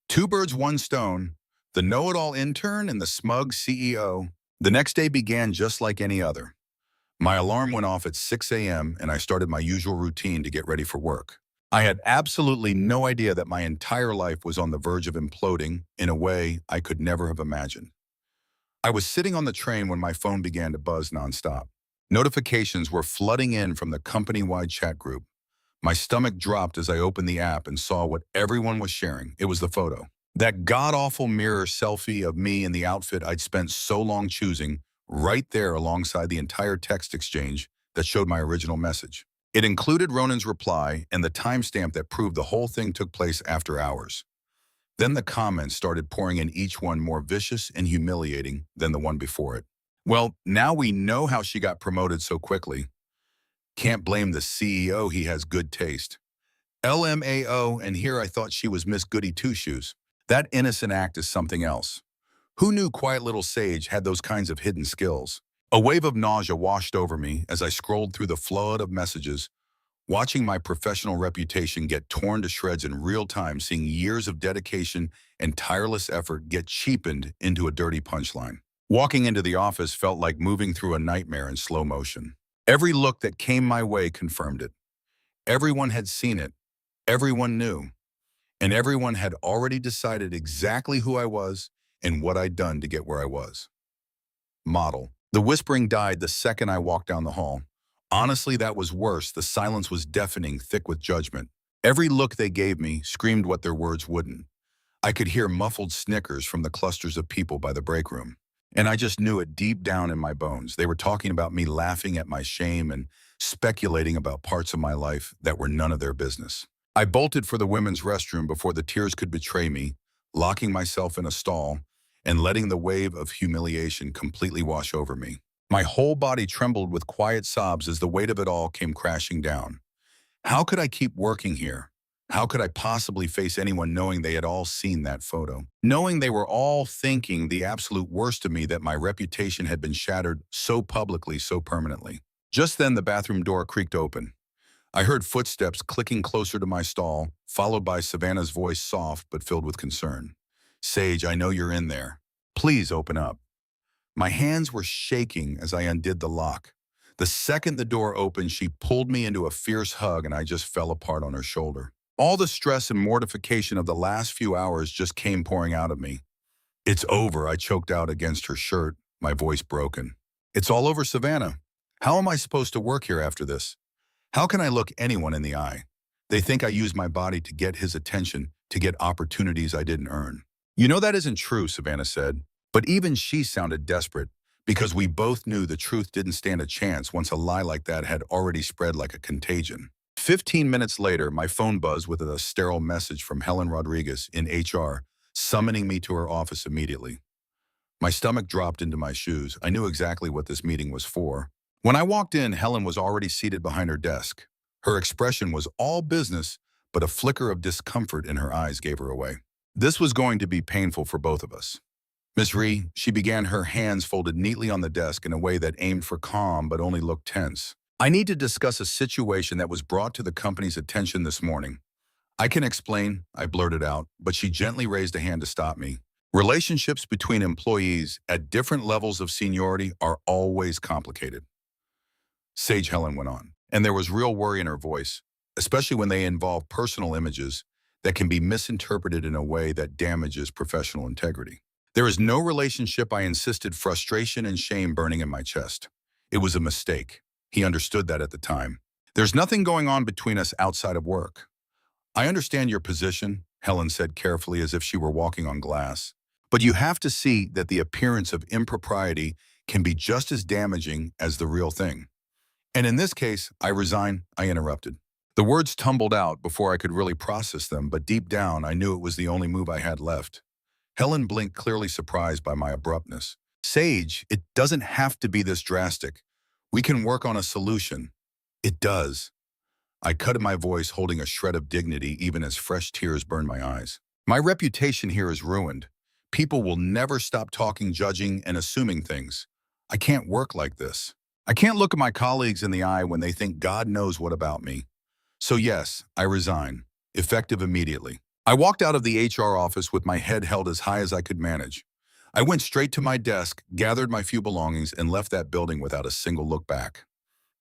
Two birds, one stone, the know-it-all intern and the smug CEO. The next day began just like any other. My alarm went off at 6 a.m. and I started my usual routine to get ready for work. I had absolutely no idea that my entire life was on the verge of imploding in a way I could never have imagined. I was sitting on the train when my phone began to buzz nonstop. Notifications were flooding in from the company-wide chat group. My stomach dropped as I opened the app and saw what everyone was sharing. It was the photo. That god-awful mirror selfie of me in the outfit I'd spent so long choosing, right there alongside the entire text exchange that showed my original message. It included Ronan's reply and the timestamp that proved the whole thing took place after hours. Then the comments started pouring in, each one more vicious and humiliating than the one before it. "Well, now we know how she got promoted so quickly. Can't blame the CEO, he has good taste. LMAO, and here I thought she was Miss Goody Two-Shoes. That innocent act is something else. Who knew quiet little Sage had those kinds of hidden skills?" A wave of nausea washed over me as I scrolled through the flood of messages, watching my professional reputation get torn to shreds in real time, seeing years of dedication and tireless effort get cheapened into a dirty punchline. Walking into the office felt like moving through a nightmare in slow motion. Every look that came my way confirmed it. Everyone had seen it, everyone knew, and everyone had already decided exactly who I was and what I'd done to get where I was. Model. The whispering died the second I walked down the hall. Honestly, that was worse. The silence was deafening, thick with judgment. Every look they gave me screamed what their words wouldn't. I could hear muffled snickers from the clusters of people by the break room. And I just knew it deep down in my bones. They were talking about me, laughing at my shame and speculating about parts of my life that were none of their business. I bolted for the women's restroom before the tears could betray me, locking myself in a stall and letting the wave of humiliation completely wash over me. My whole body trembled with quiet sobs as the weight of it all came crashing down. How could I keep working here? How could I possibly face anyone knowing they had all seen that photo? Knowing they were all thinking the absolute worst of me, that my reputation had been shattered so publicly, so permanently. Just then the bathroom door creaked open. I heard footsteps clicking closer to my stall, followed by Savannah's voice, soft but filled with concern. "Sage, I know you're in there. Please open up." My hands were shaking as I undid the lock. The second the door opened, she pulled me into a fierce hug and I just fell apart on her shoulder. All the stress and mortification of the last few hours just came pouring out of me. "It's over," I choked out against her shirt, my voice broken. "It's all over, Savannah. How am I supposed to work here after this? How can I look anyone in the eye? They think I used my body to get his attention, to get opportunities I didn't earn." "You know that isn't true," Savannah said. But even she sounded desperate, because we both knew the truth didn't stand a chance once a lie like that had already spread like a contagion. 15 minutes later, my phone buzzed with a sterile message from Helen Rodriguez in HR, summoning me to her office immediately. My stomach dropped into my shoes. I knew exactly what this meeting was for. When I walked in, Helen was already seated behind her desk. Her expression was all business, but a flicker of discomfort in her eyes gave her away. This was going to be painful for both of us. Miss Ree, she began, her hands folded neatly on the desk in a way that aimed for calm but only looked tense. I need to discuss a situation that was brought to the company's attention this morning. I can explain, I blurted out, but she gently raised a hand to stop me. Relationships between employees at different levels of seniority are always complicated. Sage Helen went on, and there was real worry in her voice, especially when they involve personal images that can be misinterpreted in a way that damages professional integrity. There is no relationship, I insisted, frustration and shame burning in my chest. It was a mistake. He understood that at the time. There's nothing going on between us outside of work. I understand your position, Helen said carefully as if she were walking on glass. But you have to see that the appearance of impropriety can be just as damaging as the real thing. And in this case, I resign, I interrupted. The words tumbled out before I could really process them, but deep down I knew it was the only move I had left. Helen blinked, clearly surprised by my abruptness. Sage, it doesn't have to be this drastic. We can work on a solution. It does. I cut my voice, holding a shred of dignity even as fresh tears burned my eyes. My reputation here is ruined. People will never stop talking, judging, and assuming things. I can't work like this. I can't look at my colleagues in the eye when they think God knows what about me. So yes, I resign, effective immediately. I walked out of the HR office with my head held as high as I could manage. I went straight to my desk, gathered my few belongings, and left that building without a single look back.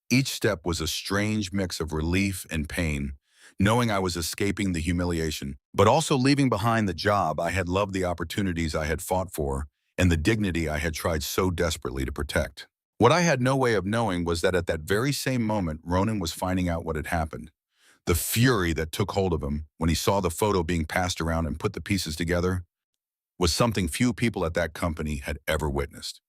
Each step was a strange mix of relief and pain, knowing I was escaping the humiliation, but also leaving behind the job I had loved, the opportunities I had fought for, and the dignity I had tried so desperately to protect. What I had no way of knowing was that at that very same moment, Ronan was finding out what had happened. The fury that took hold of him when he saw the photo being passed around and put the pieces together was something few people at that company had ever witnessed.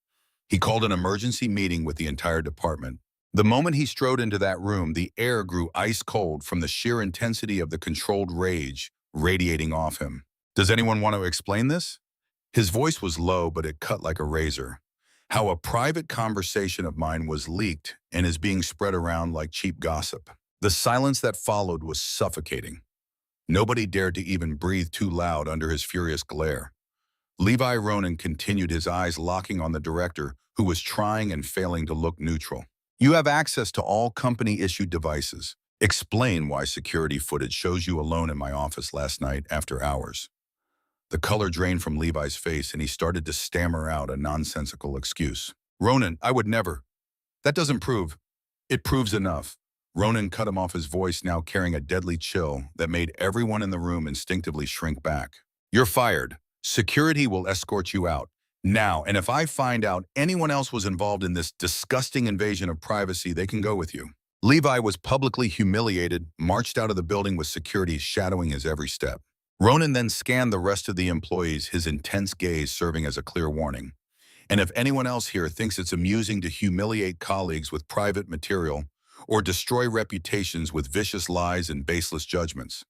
He called an emergency meeting with the entire department. The moment he strode into that room, the air grew ice cold from the sheer intensity of the controlled rage radiating off him. Does anyone want to explain this? His voice was low, but it cut like a razor. How a private conversation of mine was leaked and is being spread around like cheap gossip. The silence that followed was suffocating. Nobody dared to even breathe too loud under his furious glare. Levi Ronan continued, his eyes locking on the director, who was trying and failing to look neutral. You have access to all company-issued devices. Explain why security footage shows you alone in my office last night after hours. The color drained from Levi's face and he started to stammer out a nonsensical excuse. Ronan, I would never. That doesn't prove. It proves enough. Ronan cut him off, his voice now carrying a deadly chill that made everyone in the room instinctively shrink back. You're fired. Security will escort you out. Now, and if I find out anyone else was involved in this disgusting invasion of privacy, they can go with you. Levi was publicly humiliated, marched out of the building with security shadowing his every step. Ronan then scanned the rest of the employees, his intense gaze serving as a clear warning. And if anyone else here thinks it's amusing to humiliate colleagues with private material or destroy reputations with vicious lies and baseless judgments,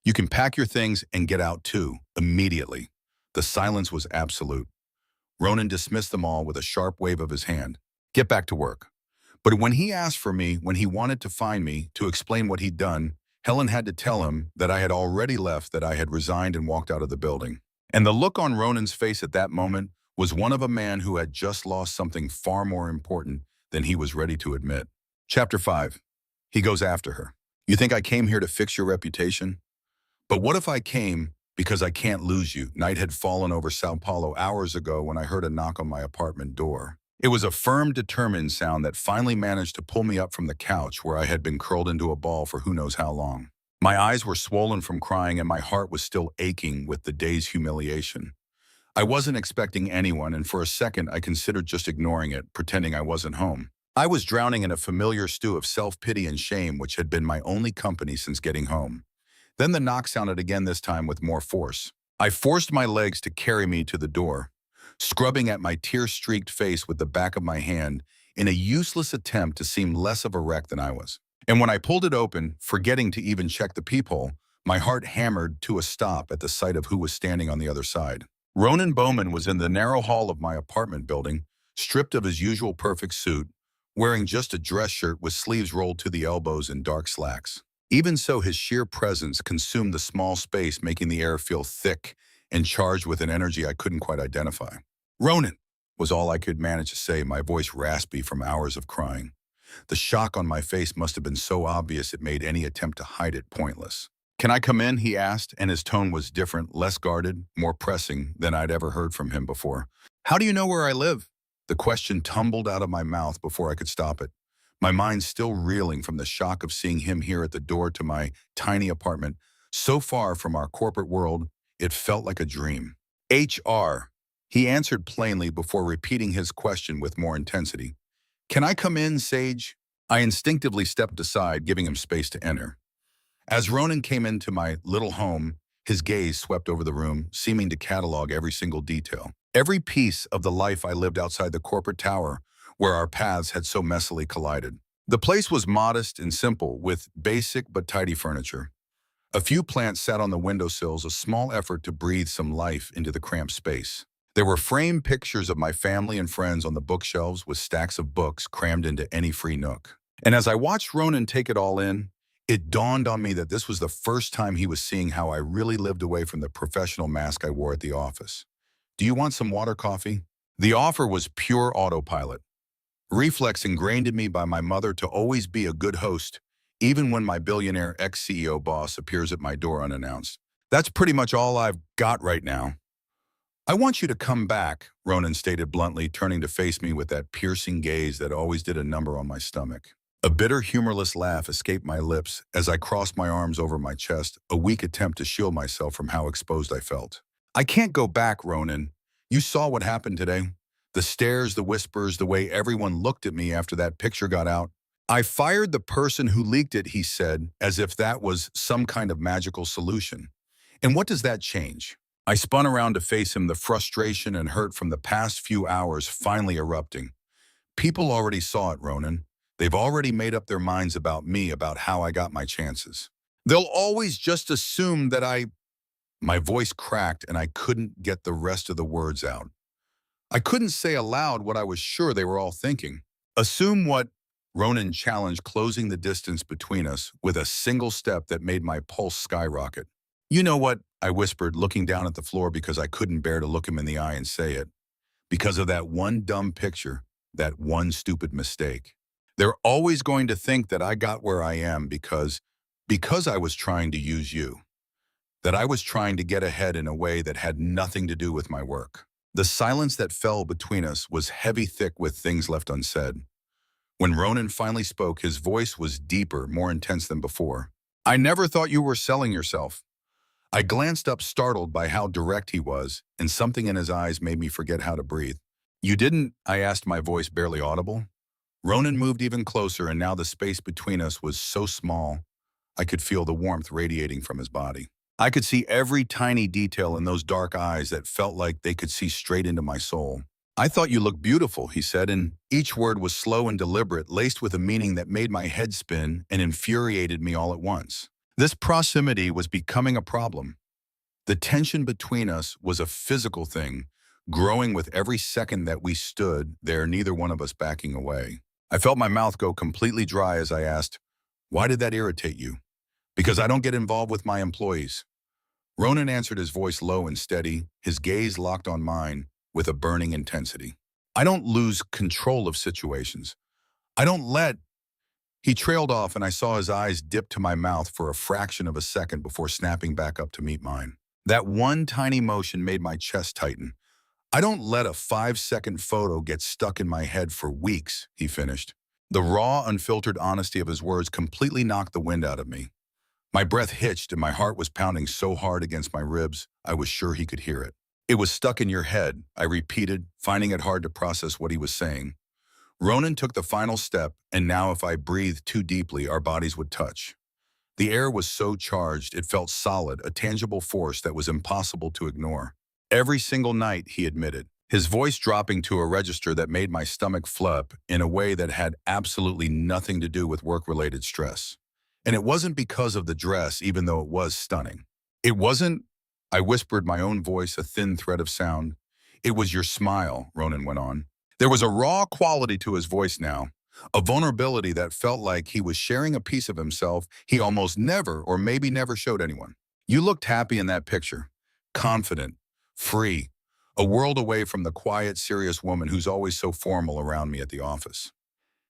you can pack your things and get out too, immediately. The silence was absolute. Ronan dismissed them all with a sharp wave of his hand. Get back to work. But when he asked for me, when he wanted to find me, to explain what he'd done, Helen had to tell him that I had already left, that I had resigned and walked out of the building. And the look on Ronan's face at that moment was one of a man who had just lost something far more important than he was ready to admit. Chapter 5. He goes after her. You think I came here to fix your reputation? But what if I came because I can't lose you? Night had fallen over Sao Paulo hours ago when I heard a knock on my apartment door. It was a firm, determined sound that finally managed to pull me up from the couch where I had been curled into a ball for who knows how long. My eyes were swollen from crying and my heart was still aching with the day's humiliation. I wasn't expecting anyone, and for a second I considered just ignoring it, pretending I wasn't home. I was drowning in a familiar stew of self-pity and shame which had been my only company since getting home. Then the knock sounded again, this time with more force. I forced my legs to carry me to the door, scrubbing at my tear-streaked face with the back of my hand in a useless attempt to seem less of a wreck than I was. And when I pulled it open, forgetting to even check the peephole, my heart hammered to a stop at the sight of who was standing on the other side. Ronan Bowman was in the narrow hall of my apartment building, stripped of his usual perfect suit, wearing just a dress shirt with sleeves rolled to the elbows and dark slacks. Even so, his sheer presence consumed the small space, making the air feel thick and charged with an energy I couldn't quite identify. "Ronan," was all I could manage to say, my voice raspy from hours of crying. The shock on my face must have been so obvious it made any attempt to hide it pointless. "Can I come in?" he asked, and his tone was different, less guarded, more pressing than I'd ever heard from him before. "How do you know where I live?" The question tumbled out of my mouth before I could stop it, my mind still reeling from the shock of seeing him here at the door to my tiny apartment, so far from our corporate world, it felt like a dream. "HR," he answered plainly before repeating his question with more intensity. "Can I come in, Sage?" I instinctively stepped aside, giving him space to enter. As Ronan came into my little home, his gaze swept over the room, seeming to catalog every single detail. Every piece of the life I lived outside the corporate tower, where our paths had so messily collided. The place was modest and simple, with basic but tidy furniture. A few plants sat on the windowsills, a small effort to breathe some life into the cramped space. There were framed pictures of my family and friends on the bookshelves with stacks of books crammed into any free nook. And as I watched Ronan take it all in, it dawned on me that this was the first time he was seeing how I really lived away from the professional mask I wore at the office. "Do you want some water, coffee?" The offer was pure autopilot. Reflex ingrained in me by my mother to always be a good host, even when my billionaire ex-CEO boss appears at my door unannounced. "That's pretty much all I've got right now." "I want you to come back," Ronan stated bluntly, turning to face me with that piercing gaze that always did a number on my stomach. A bitter, humorless laugh escaped my lips as I crossed my arms over my chest, a weak attempt to shield myself from how exposed I felt. "I can't go back, Ronan. You saw what happened today. The stares, the whispers, the way everyone looked at me after that picture got out. I fired the person who leaked it," he said, as if that was some kind of magical solution. "And what does that change?" I spun around to face him, the frustration and hurt from the past few hours finally erupting. "People already saw it, Ronan. They've already made up their minds about me, about how I got my chances. They'll always just assume that I—" My voice cracked and I couldn't get the rest of the words out. I couldn't say aloud what I was sure they were all thinking. "Assume what?" Ronan challenged, closing the distance between us with a single step that made my pulse skyrocket. "You know what?" I whispered, looking down at the floor because I couldn't bear to look him in the eye and say it. "Because of that one dumb picture, that one stupid mistake. They're always going to think that I got where I am because I was trying to use you. That I was trying to get ahead in a way that had nothing to do with my work." The silence that fell between us was heavy, thick with things left unsaid. When Ronan finally spoke, his voice was deeper, more intense than before. "I never thought you were selling yourself." I glanced up, startled by how direct he was, and something in his eyes made me forget how to breathe. "You didn't?" I asked, my voice barely audible. Ronan moved even closer, and now the space between us was so small, I could feel the warmth radiating from his body. I could see every tiny detail in those dark eyes that felt like they could see straight into my soul. "I thought you looked beautiful," he said, and each word was slow and deliberate, laced with a meaning that made my head spin and infuriated me all at once. This proximity was becoming a problem. The tension between us was a physical thing, growing with every second that we stood there, neither one of us backing away. I felt my mouth go completely dry as I asked, "Why did that irritate you?" "Because I don't get involved with my employees." Ronan answered, his voice low and steady, his gaze locked on mine with a burning intensity. "I don't lose control of situations. I don't let—" He trailed off, and I saw his eyes dip to my mouth for a fraction of a second before snapping back up to meet mine. That one tiny motion made my chest tighten. "I don't let a 5-second photo get stuck in my head for weeks," he finished. The raw, unfiltered honesty of his words completely knocked the wind out of me. My breath hitched and my heart was pounding so hard against my ribs, I was sure he could hear it. "It was stuck in your head," I repeated, finding it hard to process what he was saying. Ronan took the final step, and now if I breathed too deeply, our bodies would touch. The air was so charged, it felt solid, a tangible force that was impossible to ignore. "Every single night," he admitted, his voice dropping to a register that made my stomach flip in a way that had absolutely nothing to do with work-related stress. "And it wasn't because of the dress, even though it was stunning. It wasn't—" I whispered, my own voice a thin thread of sound. "It was your smile," Ronan went on. There was a raw quality to his voice now, A vulnerability that felt like he was sharing a piece of himself he almost never or maybe never showed anyone. You looked happy in that picture, confident, free, a world away from the quiet, serious woman who's always so formal around me at the office.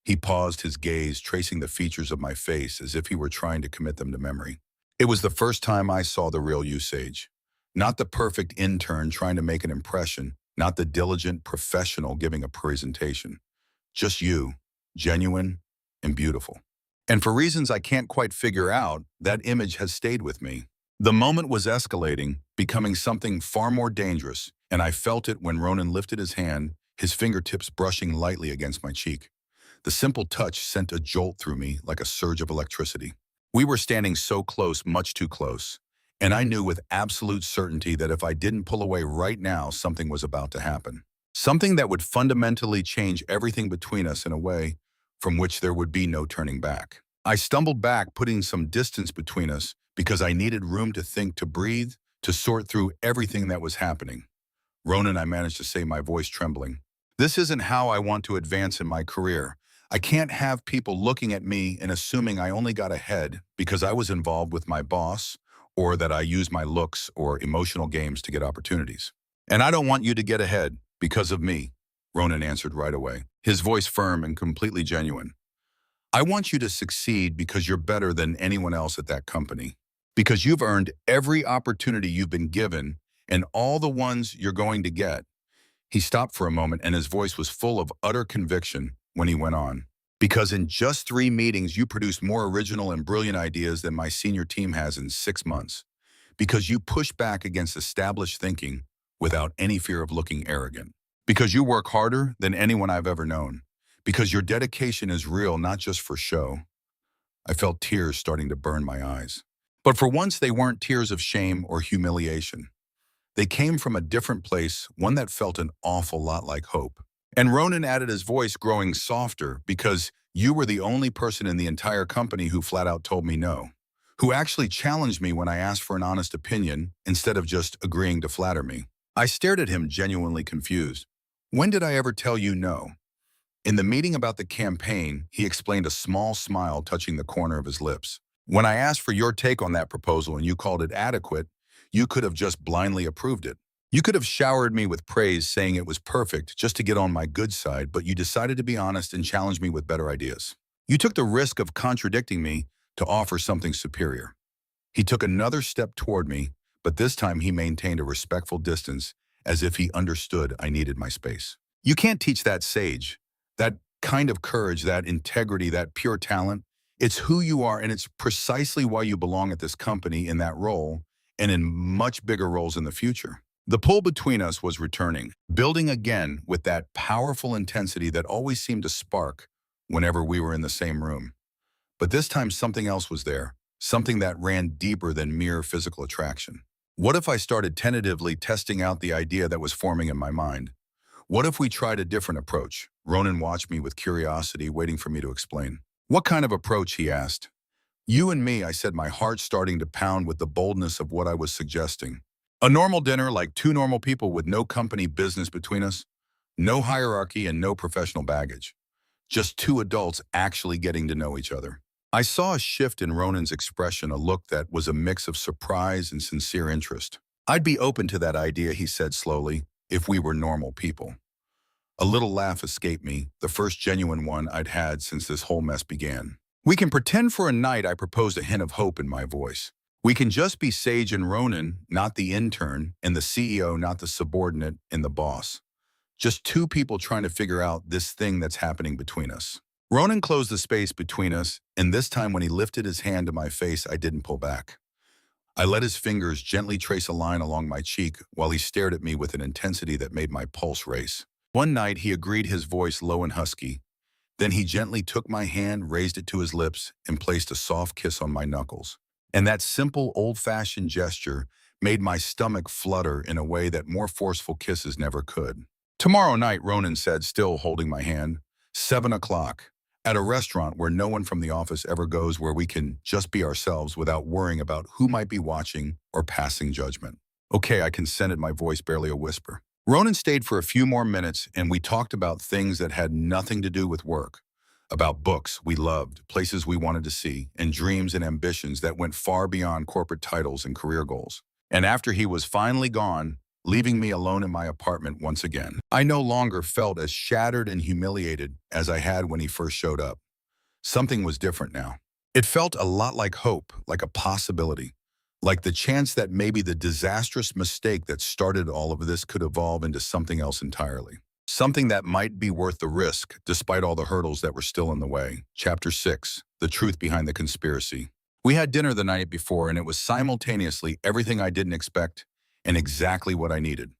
He paused, his gaze tracing the features of my face as if he were trying to commit them to memory. It was the first time I saw the real you, Sage. Not the perfect intern trying to make an impression, not the diligent professional giving a presentation. Just you, genuine and beautiful. And for reasons I can't quite figure out, that image has stayed with me. The moment was escalating, becoming something far more dangerous, and I felt it when Ronan lifted his hand, his fingertips brushing lightly against my cheek. The simple touch sent a jolt through me like a surge of electricity. We were standing so close, much too close, and I knew with absolute certainty that if I didn't pull away right now, something was about to happen. Something that would fundamentally change everything between us in a way from which there would be no turning back. I stumbled back, putting some distance between us because I needed room to think, to breathe, to sort through everything that was happening. Ronan, I managed to say, my voice trembling. This isn't how I want to advance in my career. I can't have people looking at me and assuming I only got ahead because I was involved with my boss or that I used my looks or emotional games to get opportunities. And I don't want you to get ahead because of me, Ronan answered right away, his voice firm and completely genuine. I want you to succeed because you're better than anyone else at that company, because you've earned every opportunity you've been given and all the ones you're going to get. He stopped for a moment and his voice was full of utter conviction when he went on. Because in just 3 meetings, you produced more original and brilliant ideas than my senior team has in 6 months. Because you push back against established thinking without any fear of looking arrogant. Because you work harder than anyone I've ever known. Because your dedication is real, not just for show. I felt tears starting to burn my eyes. But for once, they weren't tears of shame or humiliation. They came from a different place, one that felt an awful lot like hope. And Ronan added, his voice growing softer, because you were the only person in the entire company who flat out told me no. Who actually challenged me when I asked for an honest opinion instead of just agreeing to flatter me. I stared at him, genuinely confused. When did I ever tell you no? In the meeting about the campaign, he explained, a small smile touching the corner of his lips. When I asked for your take on that proposal and you called it adequate, you could have just blindly approved it. You could have showered me with praise saying it was perfect just to get on my good side, but you decided to be honest and challenge me with better ideas. You took the risk of contradicting me to offer something superior. He took another step toward me, but this time he maintained a respectful distance as if he understood I needed my space. You can't teach that, Sage. That kind of courage, that integrity, that pure talent. It's who you are, and it's precisely why you belong at this company in that role and in much bigger roles in the future. The pull between us was returning, building again with that powerful intensity that always seemed to spark whenever we were in the same room. But this time something else was there, something that ran deeper than mere physical attraction. What if I started tentatively testing out the idea that was forming in my mind? What if we tried a different approach? Ronan watched me with curiosity, waiting for me to explain. What kind of approach, he asked. You and me, I said, my heart starting to pound with the boldness of what I was suggesting. A normal dinner, like 2 normal people with no company business between us, no hierarchy and no professional baggage. Just 2 adults actually getting to know each other. I saw a shift in Ronan's expression, a look that was a mix of surprise and sincere interest. I'd be open to that idea, he said slowly, if we were normal people. A little laugh escaped me, the first genuine one I'd had since this whole mess began. We can pretend for a night, I proposed, a hint of hope in my voice. We can just be Sage and Ronan, not the intern, and the CEO, not the subordinate, and the boss. Just 2 people trying to figure out this thing that's happening between us. Ronan closed the space between us, and this time when he lifted his hand to my face, I didn't pull back. I let his fingers gently trace a line along my cheek while he stared at me with an intensity that made my pulse race. One night, he agreed, his voice low and husky. Then he gently took my hand, raised it to his lips, and placed a soft kiss on my knuckles. And that simple, old-fashioned gesture made my stomach flutter in a way that more forceful kisses never could. Tomorrow night, Ronan said, still holding my hand, 7 o'clock, at a restaurant where no one from the office ever goes, where we can just be ourselves without worrying about who might be watching or passing judgment. Okay, I consented, my voice barely a whisper. Ronan stayed for a few more minutes, and we talked about things that had nothing to do with work. about books we loved, places we wanted to see, and dreams and ambitions that went far beyond corporate titles and career goals. And after he was finally gone, leaving me alone in my apartment once again, I no longer felt as shattered and humiliated as I had when he first showed up. Something was different now. It felt a lot like hope, like a possibility, like the chance that maybe the disastrous mistake that started all of this could evolve into something else entirely. Something that might be worth the risk, despite all the hurdles that were still in the way. Chapter 6, The Truth Behind the Conspiracy. We had dinner the night before, and it was simultaneously everything I didn't expect and exactly what I needed.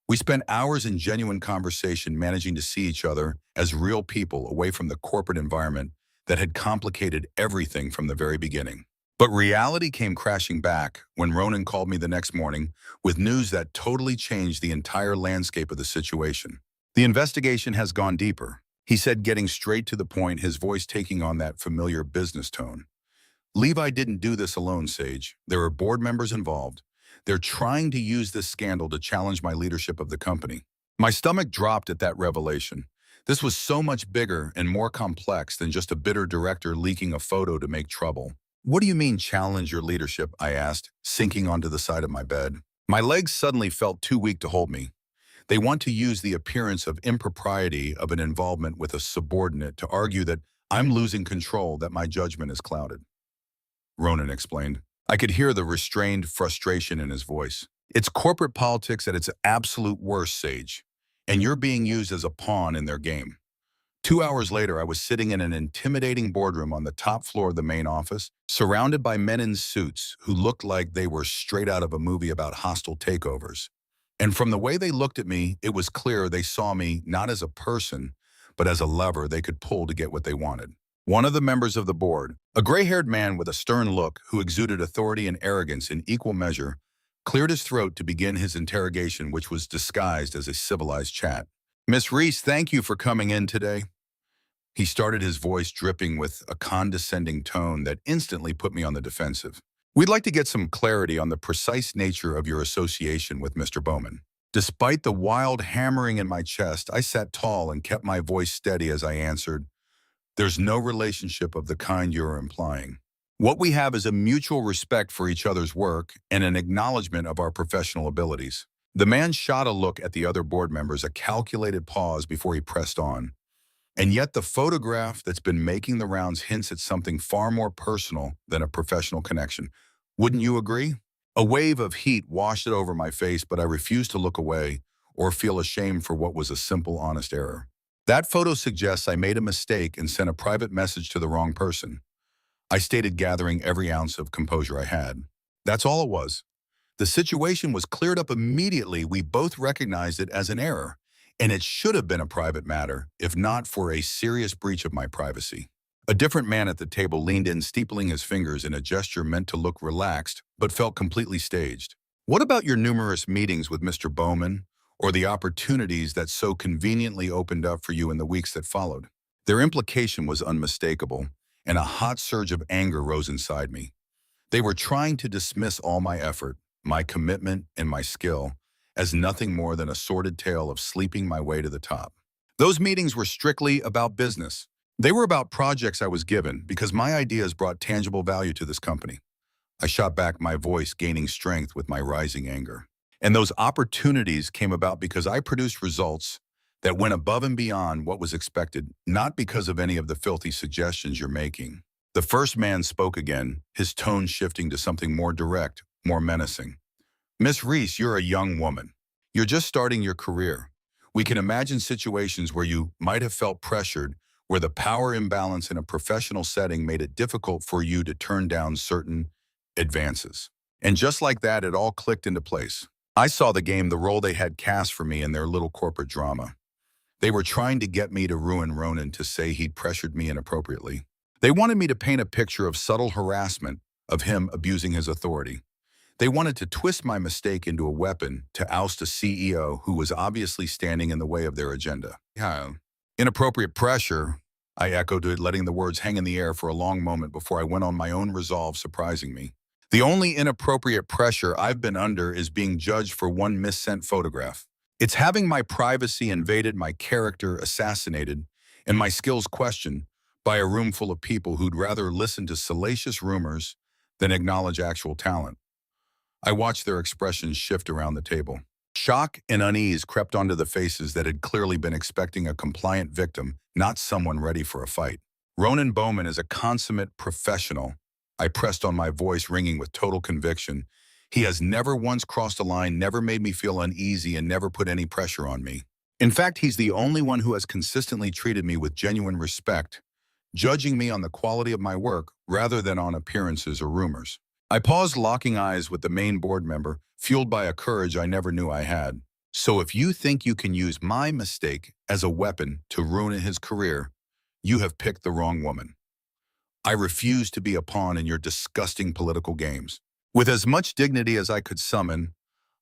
We spent hours in genuine conversation, managing to see each other as real people away from the corporate environment that had complicated everything from the very beginning. But reality came crashing back when Ronan called me the next morning with news that totally changed the entire landscape of the situation. The investigation has gone deeper, he said, getting straight to the point, his voice taking on that familiar business tone. Levi didn't do this alone, Sage. There are board members involved. They're trying to use this scandal to challenge my leadership of the company. My stomach dropped at that revelation. This was so much bigger and more complex than just a bitter director leaking a photo to make trouble. What do you mean challenge your leadership? I asked, sinking onto the side of my bed. My legs suddenly felt too weak to hold me. They want to use the appearance of impropriety of an involvement with a subordinate to argue that I'm losing control, that my judgment is clouded. Ronan explained. I could hear the restrained frustration in his voice. It's corporate politics at its absolute worst, Sage, and you're being used as a pawn in their game. 2 hours later, I was sitting in an intimidating boardroom on the top floor of the main office, surrounded by men in suits who looked like they were straight out of a movie about hostile takeovers. And from the way they looked at me, it was clear they saw me not as a person, but as a lever they could pull to get what they wanted. One of the members of the board, a gray-haired man with a stern look who exuded authority and arrogance in equal measure, cleared his throat to begin his interrogation, which was disguised as a civilized chat. Miss Reese, thank you for coming in today. He started, his voice dripping with a condescending tone that instantly put me on the defensive. We'd like to get some clarity on the precise nature of your association with Mr. Bowman. Despite the wild hammering in my chest, I sat tall and kept my voice steady as I answered, there's no relationship of the kind you're implying. What we have is a mutual respect for each other's work and an acknowledgement of our professional abilities. The man shot a look at the other board members, a calculated pause before he pressed on. And yet the photograph that's been making the rounds hints at something far more personal than a professional connection. Wouldn't you agree? A wave of heat washed it over my face, but I refused to look away or feel ashamed for what was a simple, honest error. That photo suggests I made a mistake and sent a private message to the wrong person. I stated, gathering every ounce of composure I had. That's all it was. The situation was cleared up immediately. We both recognized it as an error, and it should have been a private matter, if not for a serious breach of my privacy. A different man at the table leaned in, steepling his fingers in a gesture meant to look relaxed, but felt completely staged. What about your numerous meetings with Mr. Bowman, or the opportunities that so conveniently opened up for you in the weeks that followed? Their implication was unmistakable, and a hot surge of anger rose inside me. They were trying to dismiss all my effort, my commitment, and my skill as nothing more than a sordid tale of sleeping my way to the top. Those meetings were strictly about business. They were about projects I was given because my ideas brought tangible value to this company. I shot back, my voice gaining strength with my rising anger. And those opportunities came about because I produced results that went above and beyond what was expected, not because of any of the filthy suggestions you're making. The first man spoke again, his tone shifting to something more direct, more menacing. Miss Reese, you're a young woman. You're just starting your career. We can imagine situations where you might have felt pressured, where the power imbalance in a professional setting made it difficult for you to turn down certain advances. And just like that, it all clicked into place. I saw the game, the role they had cast for me in their little corporate drama. They were trying to get me to ruin Ronan, to say he'd pressured me inappropriately. They wanted me to paint a picture of subtle harassment, of him abusing his authority. They wanted to twist my mistake into a weapon to oust a CEO who was obviously standing in the way of their agenda. Yeah. Inappropriate pressure, I echoed it, letting the words hang in the air for a long moment before I went on, my own resolve surprising me. The only inappropriate pressure I've been under is being judged for one missent photograph. It's having my privacy invaded, my character assassinated, and my skills questioned, by a room full of people who'd rather listen to salacious rumors than acknowledge actual talent. I watched their expressions shift around the table. Shock and unease crept onto the faces that had clearly been expecting a compliant victim, not someone ready for a fight. Ronan Bowman is a consummate professional. I pressed on, my voice ringing with total conviction. He has never once crossed a line, never made me feel uneasy, and never put any pressure on me. In fact, he's the only one who has consistently treated me with genuine respect, judging me on the quality of my work rather than on appearances or rumors. I paused, locking eyes with the main board member, fueled by a courage I never knew I had. So if you think you can use my mistake as a weapon to ruin his career, you have picked the wrong woman. I refuse to be a pawn in your disgusting political games. With as much dignity as I could summon,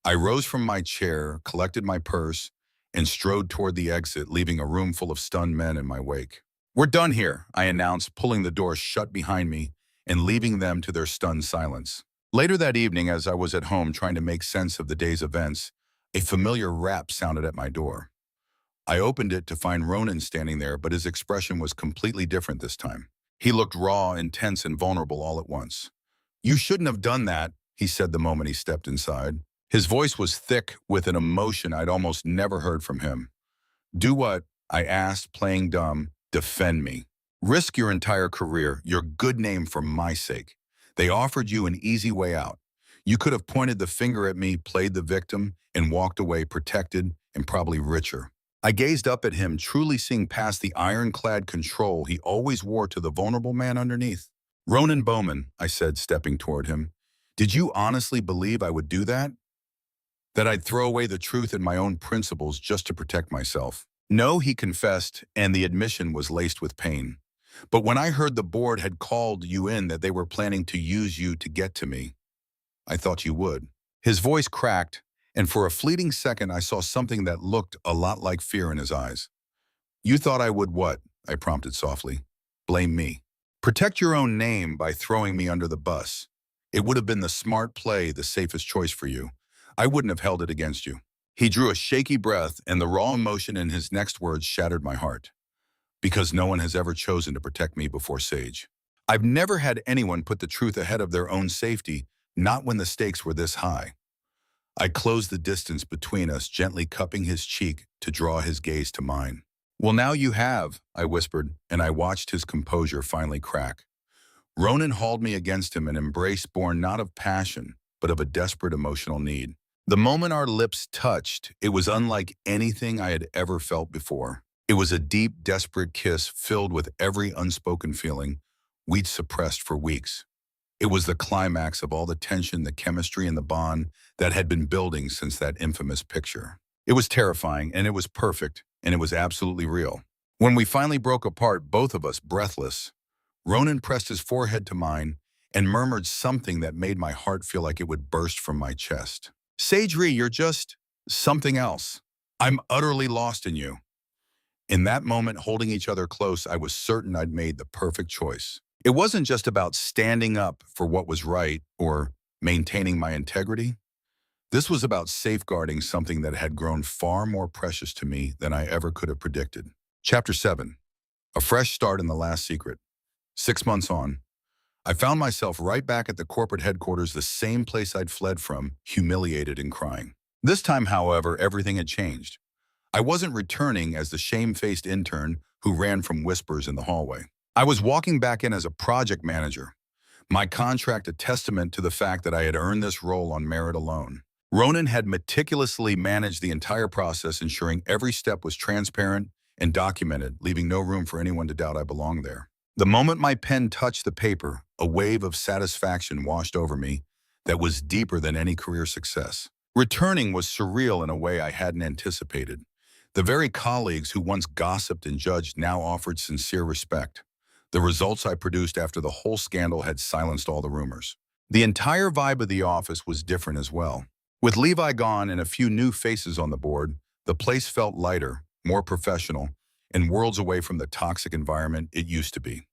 I rose from my chair, collected my purse, and strode toward the exit, leaving a room full of stunned men in my wake. "We're done here," I announced, pulling the door shut behind me and leaving them to their stunned silence. Later that evening, as I was at home trying to make sense of the day's events, a familiar rap sounded at my door. I opened it to find Ronan standing there, but his expression was completely different this time. He looked raw, intense, and vulnerable all at once. "You shouldn't have done that," he said the moment he stepped inside. His voice was thick with an emotion I'd almost never heard from him. "Do what?" I asked, playing dumb. "Defend me. Risk your entire career, your good name, for my sake. They offered you an easy way out. You could have pointed the finger at me, played the victim, and walked away protected and probably richer." I gazed up at him, truly seeing past the ironclad control he always wore to the vulnerable man underneath. "Ronan Bowman," I said, stepping toward him, "did you honestly believe I would do that? That I'd throw away the truth and my own principles just to protect myself?" "No," he confessed, and the admission was laced with pain. "But when I heard the board had called you in, that they were planning to use you to get to me, I thought you would." His voice cracked, and for a fleeting second I saw something that looked a lot like fear in his eyes. "You thought I would what?" I prompted softly. "Blame me. Protect your own name by throwing me under the bus. It would have been the smart play, the safest choice for you. I wouldn't have held it against you." He drew a shaky breath, and the raw emotion in his next words shattered my heart. "Because no one has ever chosen to protect me before Sage. I've never had anyone put the truth ahead of their own safety, not when the stakes were this high." I closed the distance between us, gently cupping his cheek to draw his gaze to mine. "Well, now you have," I whispered, and I watched his composure finally crack. Ronan hauled me against him, an embrace born not of passion, but of a desperate emotional need. The moment our lips touched, it was unlike anything I had ever felt before. It was a deep, desperate kiss filled with every unspoken feeling we'd suppressed for weeks. It was the climax of all the tension, the chemistry, and the bond that had been building since that infamous picture. It was terrifying, and it was perfect, and it was absolutely real. When we finally broke apart, both of us breathless, Ronan pressed his forehead to mine and murmured something that made my heart feel like it would burst from my chest. "Sage Ree, you're just something else. I'm utterly lost in you." In that moment, holding each other close, I was certain I'd made the perfect choice. It wasn't just about standing up for what was right or maintaining my integrity. This was about safeguarding something that had grown far more precious to me than I ever could have predicted. Chapter 7. A fresh start in the last secret. 6 months on, I found myself right back at the corporate headquarters, the same place I'd fled from, humiliated and crying. This time, however, everything had changed. I wasn't returning as the shame-faced intern who ran from whispers in the hallway. I was walking back in as a project manager, my contract a testament to the fact that I had earned this role on merit alone. Ronan had meticulously managed the entire process, ensuring every step was transparent and documented, leaving no room for anyone to doubt I belonged there. The moment my pen touched the paper, a wave of satisfaction washed over me that was deeper than any career success. Returning was surreal in a way I hadn't anticipated. The very colleagues who once gossiped and judged now offered sincere respect. The results I produced after the whole scandal had silenced all the rumors. The entire vibe of the office was different as well. With Levi gone and a few new faces on the board, the place felt lighter, more professional, and worlds away from the toxic environment it used to be.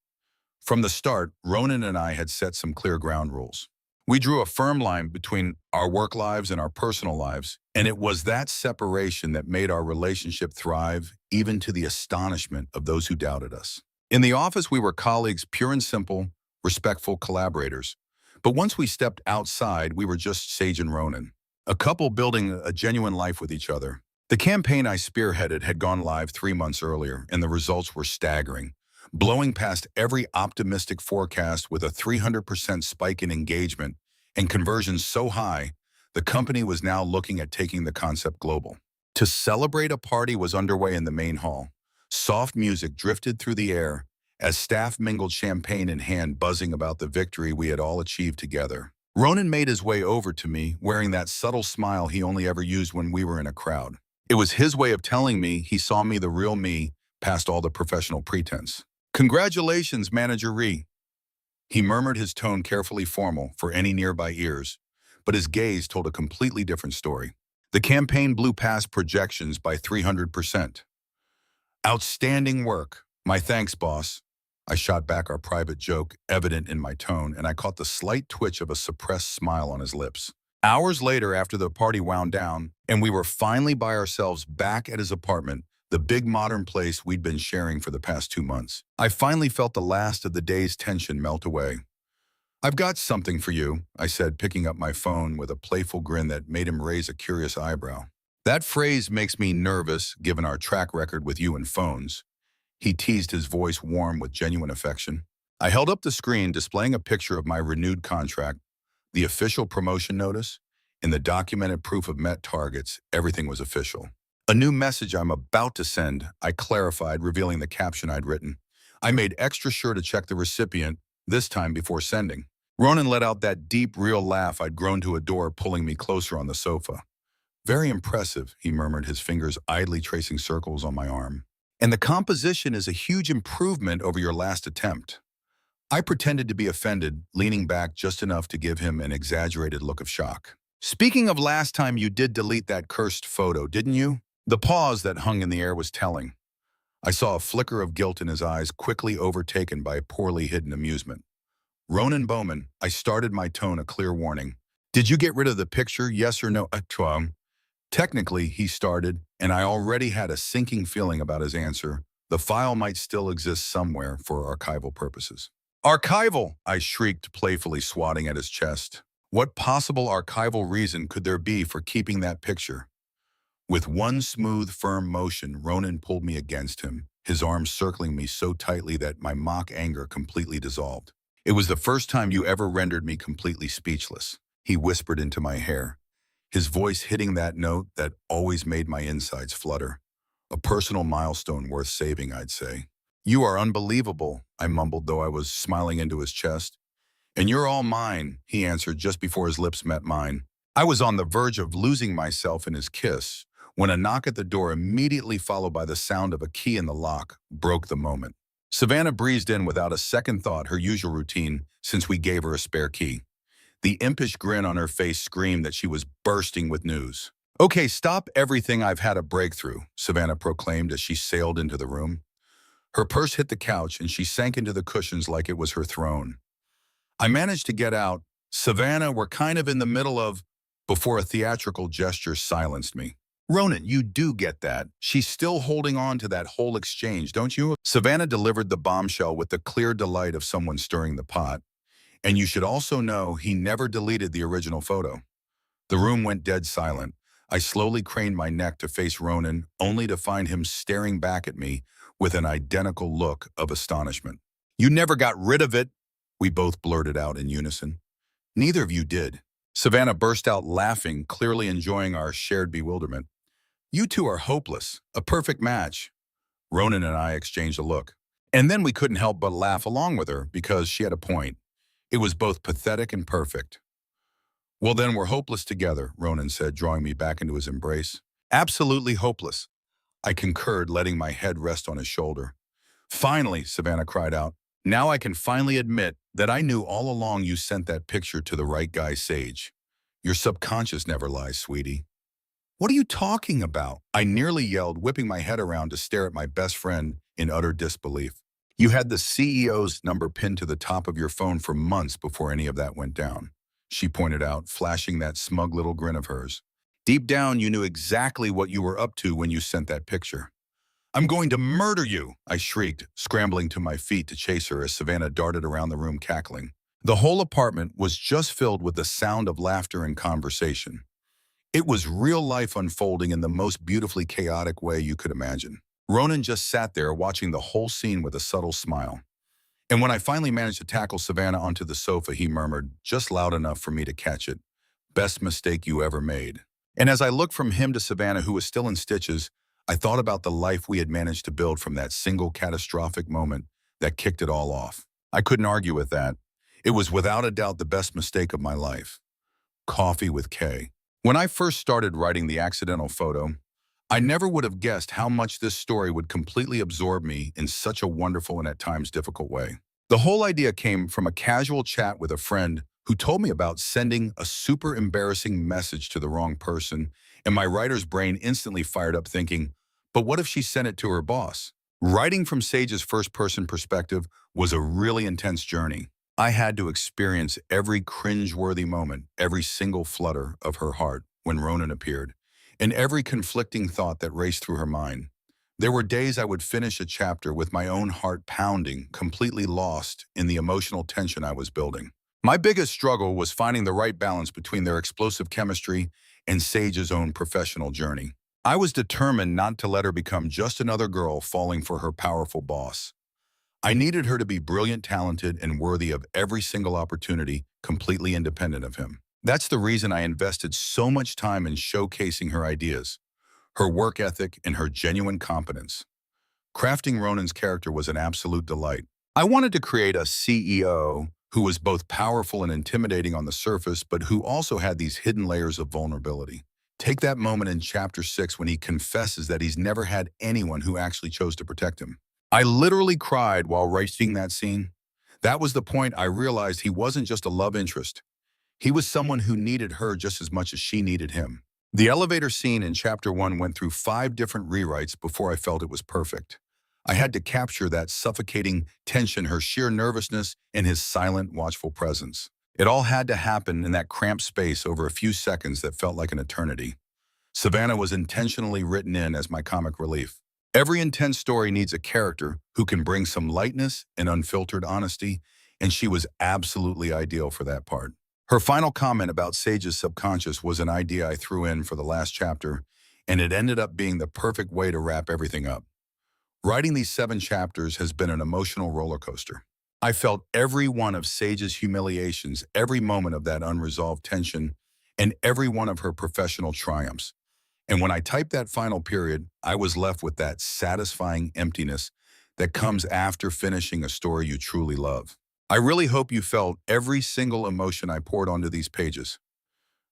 From the start, Ronan and I had set some clear ground rules. We drew a firm line between our work lives and our personal lives, and it was that separation that made our relationship thrive, even to the astonishment of those who doubted us. In the office, we were colleagues, pure and simple, respectful collaborators. But once we stepped outside, we were just Sage and Ronan, a couple building a genuine life with each other. The campaign I spearheaded had gone live 3 months earlier, and the results were staggering, blowing past every optimistic forecast with a 300% spike in engagement and conversions so high, the company was now looking at taking the concept global. To celebrate, a party was underway in the main hall. Soft music drifted through the air as staff mingled champagne in hand, buzzing about the victory we had all achieved together. Ronan made his way over to me, wearing that subtle smile he only ever used when we were in a crowd. It was his way of telling me he saw me, the real me, past all the professional pretense. "Congratulations, Manager Ree." He murmured, his tone carefully formal for any nearby ears, but his gaze told a completely different story. "The campaign blew past projections by 300%. Outstanding work. My thanks, boss." I shot back, our private joke evident in my tone, and I caught the slight twitch of a suppressed smile on his lips. Hours later, after the party wound down, and we were finally by ourselves back at his apartment, the big modern place we'd been sharing for the past 2 months, I finally felt the last of the day's tension melt away. "I've got something for you," I said, picking up my phone with a playful grin that made him raise a curious eyebrow. "That phrase makes me nervous, given our track record with you and phones." He teased, his voice warm with genuine affection. I held up the screen, displaying a picture of my renewed contract, the official promotion notice, and the documented proof of met targets. Everything was official. "A new message I'm about to send," I clarified, revealing the caption I'd written. I made extra sure to check the recipient, this time before sending. Ronan let out that deep, real laugh I'd grown to adore, pulling me closer on the sofa. "Very impressive," he murmured, his fingers idly tracing circles on my arm. "And the composition is a huge improvement over your last attempt." I pretended to be offended, leaning back just enough to give him an exaggerated look of shock. "Speaking of last time, you did delete that cursed photo, didn't you?" The pause that hung in the air was telling. I saw a flicker of guilt in his eyes, quickly overtaken by poorly hidden amusement. "Ronan Bowman," I started, my tone a clear warning. "Did you get rid of the picture, yes or no?" Technically, he started, and I already had a sinking feeling about his answer. The file might still exist somewhere for archival purposes. "Archival!" I shrieked, playfully swatting at his chest. What possible archival reason could there be for keeping that picture? With one smooth, firm motion, Ronan pulled me against him, his arms circling me so tightly that my mock anger completely dissolved. "It was the first time you ever rendered me completely speechless," he whispered into my hair, his voice hitting that note that always made my insides flutter. A personal milestone worth saving, I'd say. "You are unbelievable," I mumbled, though I was smiling into his chest. "And you're all mine," he answered just before his lips met mine. I was on the verge of losing myself in his kiss when a knock at the door, immediately followed by the sound of a key in the lock, broke the moment. Savannah breezed in without a second thought, her usual routine since we gave her a spare key. The impish grin on her face screamed that she was bursting with news. "Okay, stop everything, I've had a breakthrough," Savannah proclaimed as she sailed into the room. Her purse hit the couch and she sank into the cushions like it was her throne. I managed to get out, "Savannah, we're kind of in the middle of," before a theatrical gesture silenced me. "Ronan, you do get that. She's still holding on to that whole exchange, don't you?" Savannah delivered the bombshell with the clear delight of someone stirring the pot. "And you should also know he never deleted the original photo." The room went dead silent. I slowly craned my neck to face Ronan, only to find him staring back at me with an identical look of astonishment. "You never got rid of it," we both blurted out in unison. "Neither of you did." Savannah burst out laughing, clearly enjoying our shared bewilderment. "You two are hopeless, a perfect match." Ronan and I exchanged a look. And then we couldn't help but laugh along with her, because she had a point. It was both pathetic and perfect. "Well then, we're hopeless together," Ronan said, drawing me back into his embrace. "Absolutely hopeless," I concurred, letting my head rest on his shoulder. "Finally," Savannah cried out. "Now I can finally admit that I knew all along you sent that picture to the right guy, Sage. Your subconscious never lies, sweetie." "What are you talking about?" I nearly yelled, whipping my head around to stare at my best friend in utter disbelief. "You had the CEO's number pinned to the top of your phone for months before any of that went down," she pointed out, flashing that smug little grin of hers. "Deep down, you knew exactly what you were up to when you sent that picture." I'm going to murder you, I shrieked, scrambling to my feet to chase her as Savannah darted around the room cackling. The whole apartment was just filled with the sound of laughter and conversation. It was real life unfolding in the most beautifully chaotic way you could imagine. Ronan just sat there watching the whole scene with a subtle smile. And when I finally managed to tackle Savannah onto the sofa, he murmured, just loud enough for me to catch it, "Best mistake you ever made." And as I looked from him to Savannah, who was still in stitches, I thought about the life we had managed to build from that single catastrophic moment that kicked it all off. I couldn't argue with that. It was without a doubt the best mistake of my life. Coffee with Kay. When I first started writing the accidental photo, I never would have guessed how much this story would completely absorb me in such a wonderful and at times difficult way. The whole idea came from a casual chat with a friend who told me about sending a super embarrassing message to the wrong person, and my writer's brain instantly fired up thinking, but what if she sent it to her boss? Writing from Sage's first-person perspective was a really intense journey. I had to experience every cringe-worthy moment, every single flutter of her heart when Ronan appeared, and every conflicting thought that raced through her mind. There were days I would finish a chapter with my own heart pounding, completely lost in the emotional tension I was building. My biggest struggle was finding the right balance between their explosive chemistry and Sage's own professional journey. I was determined not to let her become just another girl falling for her powerful boss. I needed her to be brilliant, talented, and worthy of every single opportunity, completely independent of him. That's the reason I invested so much time in showcasing her ideas, her work ethic, and her genuine competence. Crafting Ronan's character was an absolute delight. I wanted to create a CEO who was both powerful and intimidating on the surface, but who also had these hidden layers of vulnerability. Take that moment in Chapter 6 when he confesses that he's never had anyone who actually chose to protect him. I literally cried while writing that scene. That was the point I realized he wasn't just a love interest. He was someone who needed her just as much as she needed him. The elevator scene in Chapter 1 went through 5 different rewrites before I felt it was perfect. I had to capture that suffocating tension, her sheer nervousness, and his silent, watchful presence. It all had to happen in that cramped space over a few seconds that felt like an eternity. Savannah was intentionally written in as my comic relief. Every intense story needs a character who can bring some lightness and unfiltered honesty, and she was absolutely ideal for that part. Her final comment about Sage's subconscious was an idea I threw in for the last chapter, and it ended up being the perfect way to wrap everything up. Writing these 7 chapters has been an emotional roller coaster. I felt every one of Sage's humiliations, every moment of that unresolved tension, and every one of her professional triumphs. And when I typed that final period, I was left with that satisfying emptiness that comes after finishing a story you truly love. I really hope you felt every single emotion I poured onto these pages.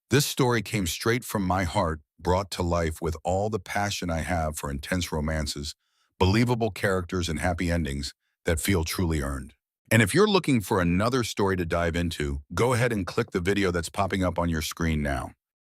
This story came straight from my heart, brought to life with all the passion I have for intense romances, believable characters, and happy endings that feel truly earned. And if you're looking for another story to dive into, go ahead and click the video that's popping up on your screen now.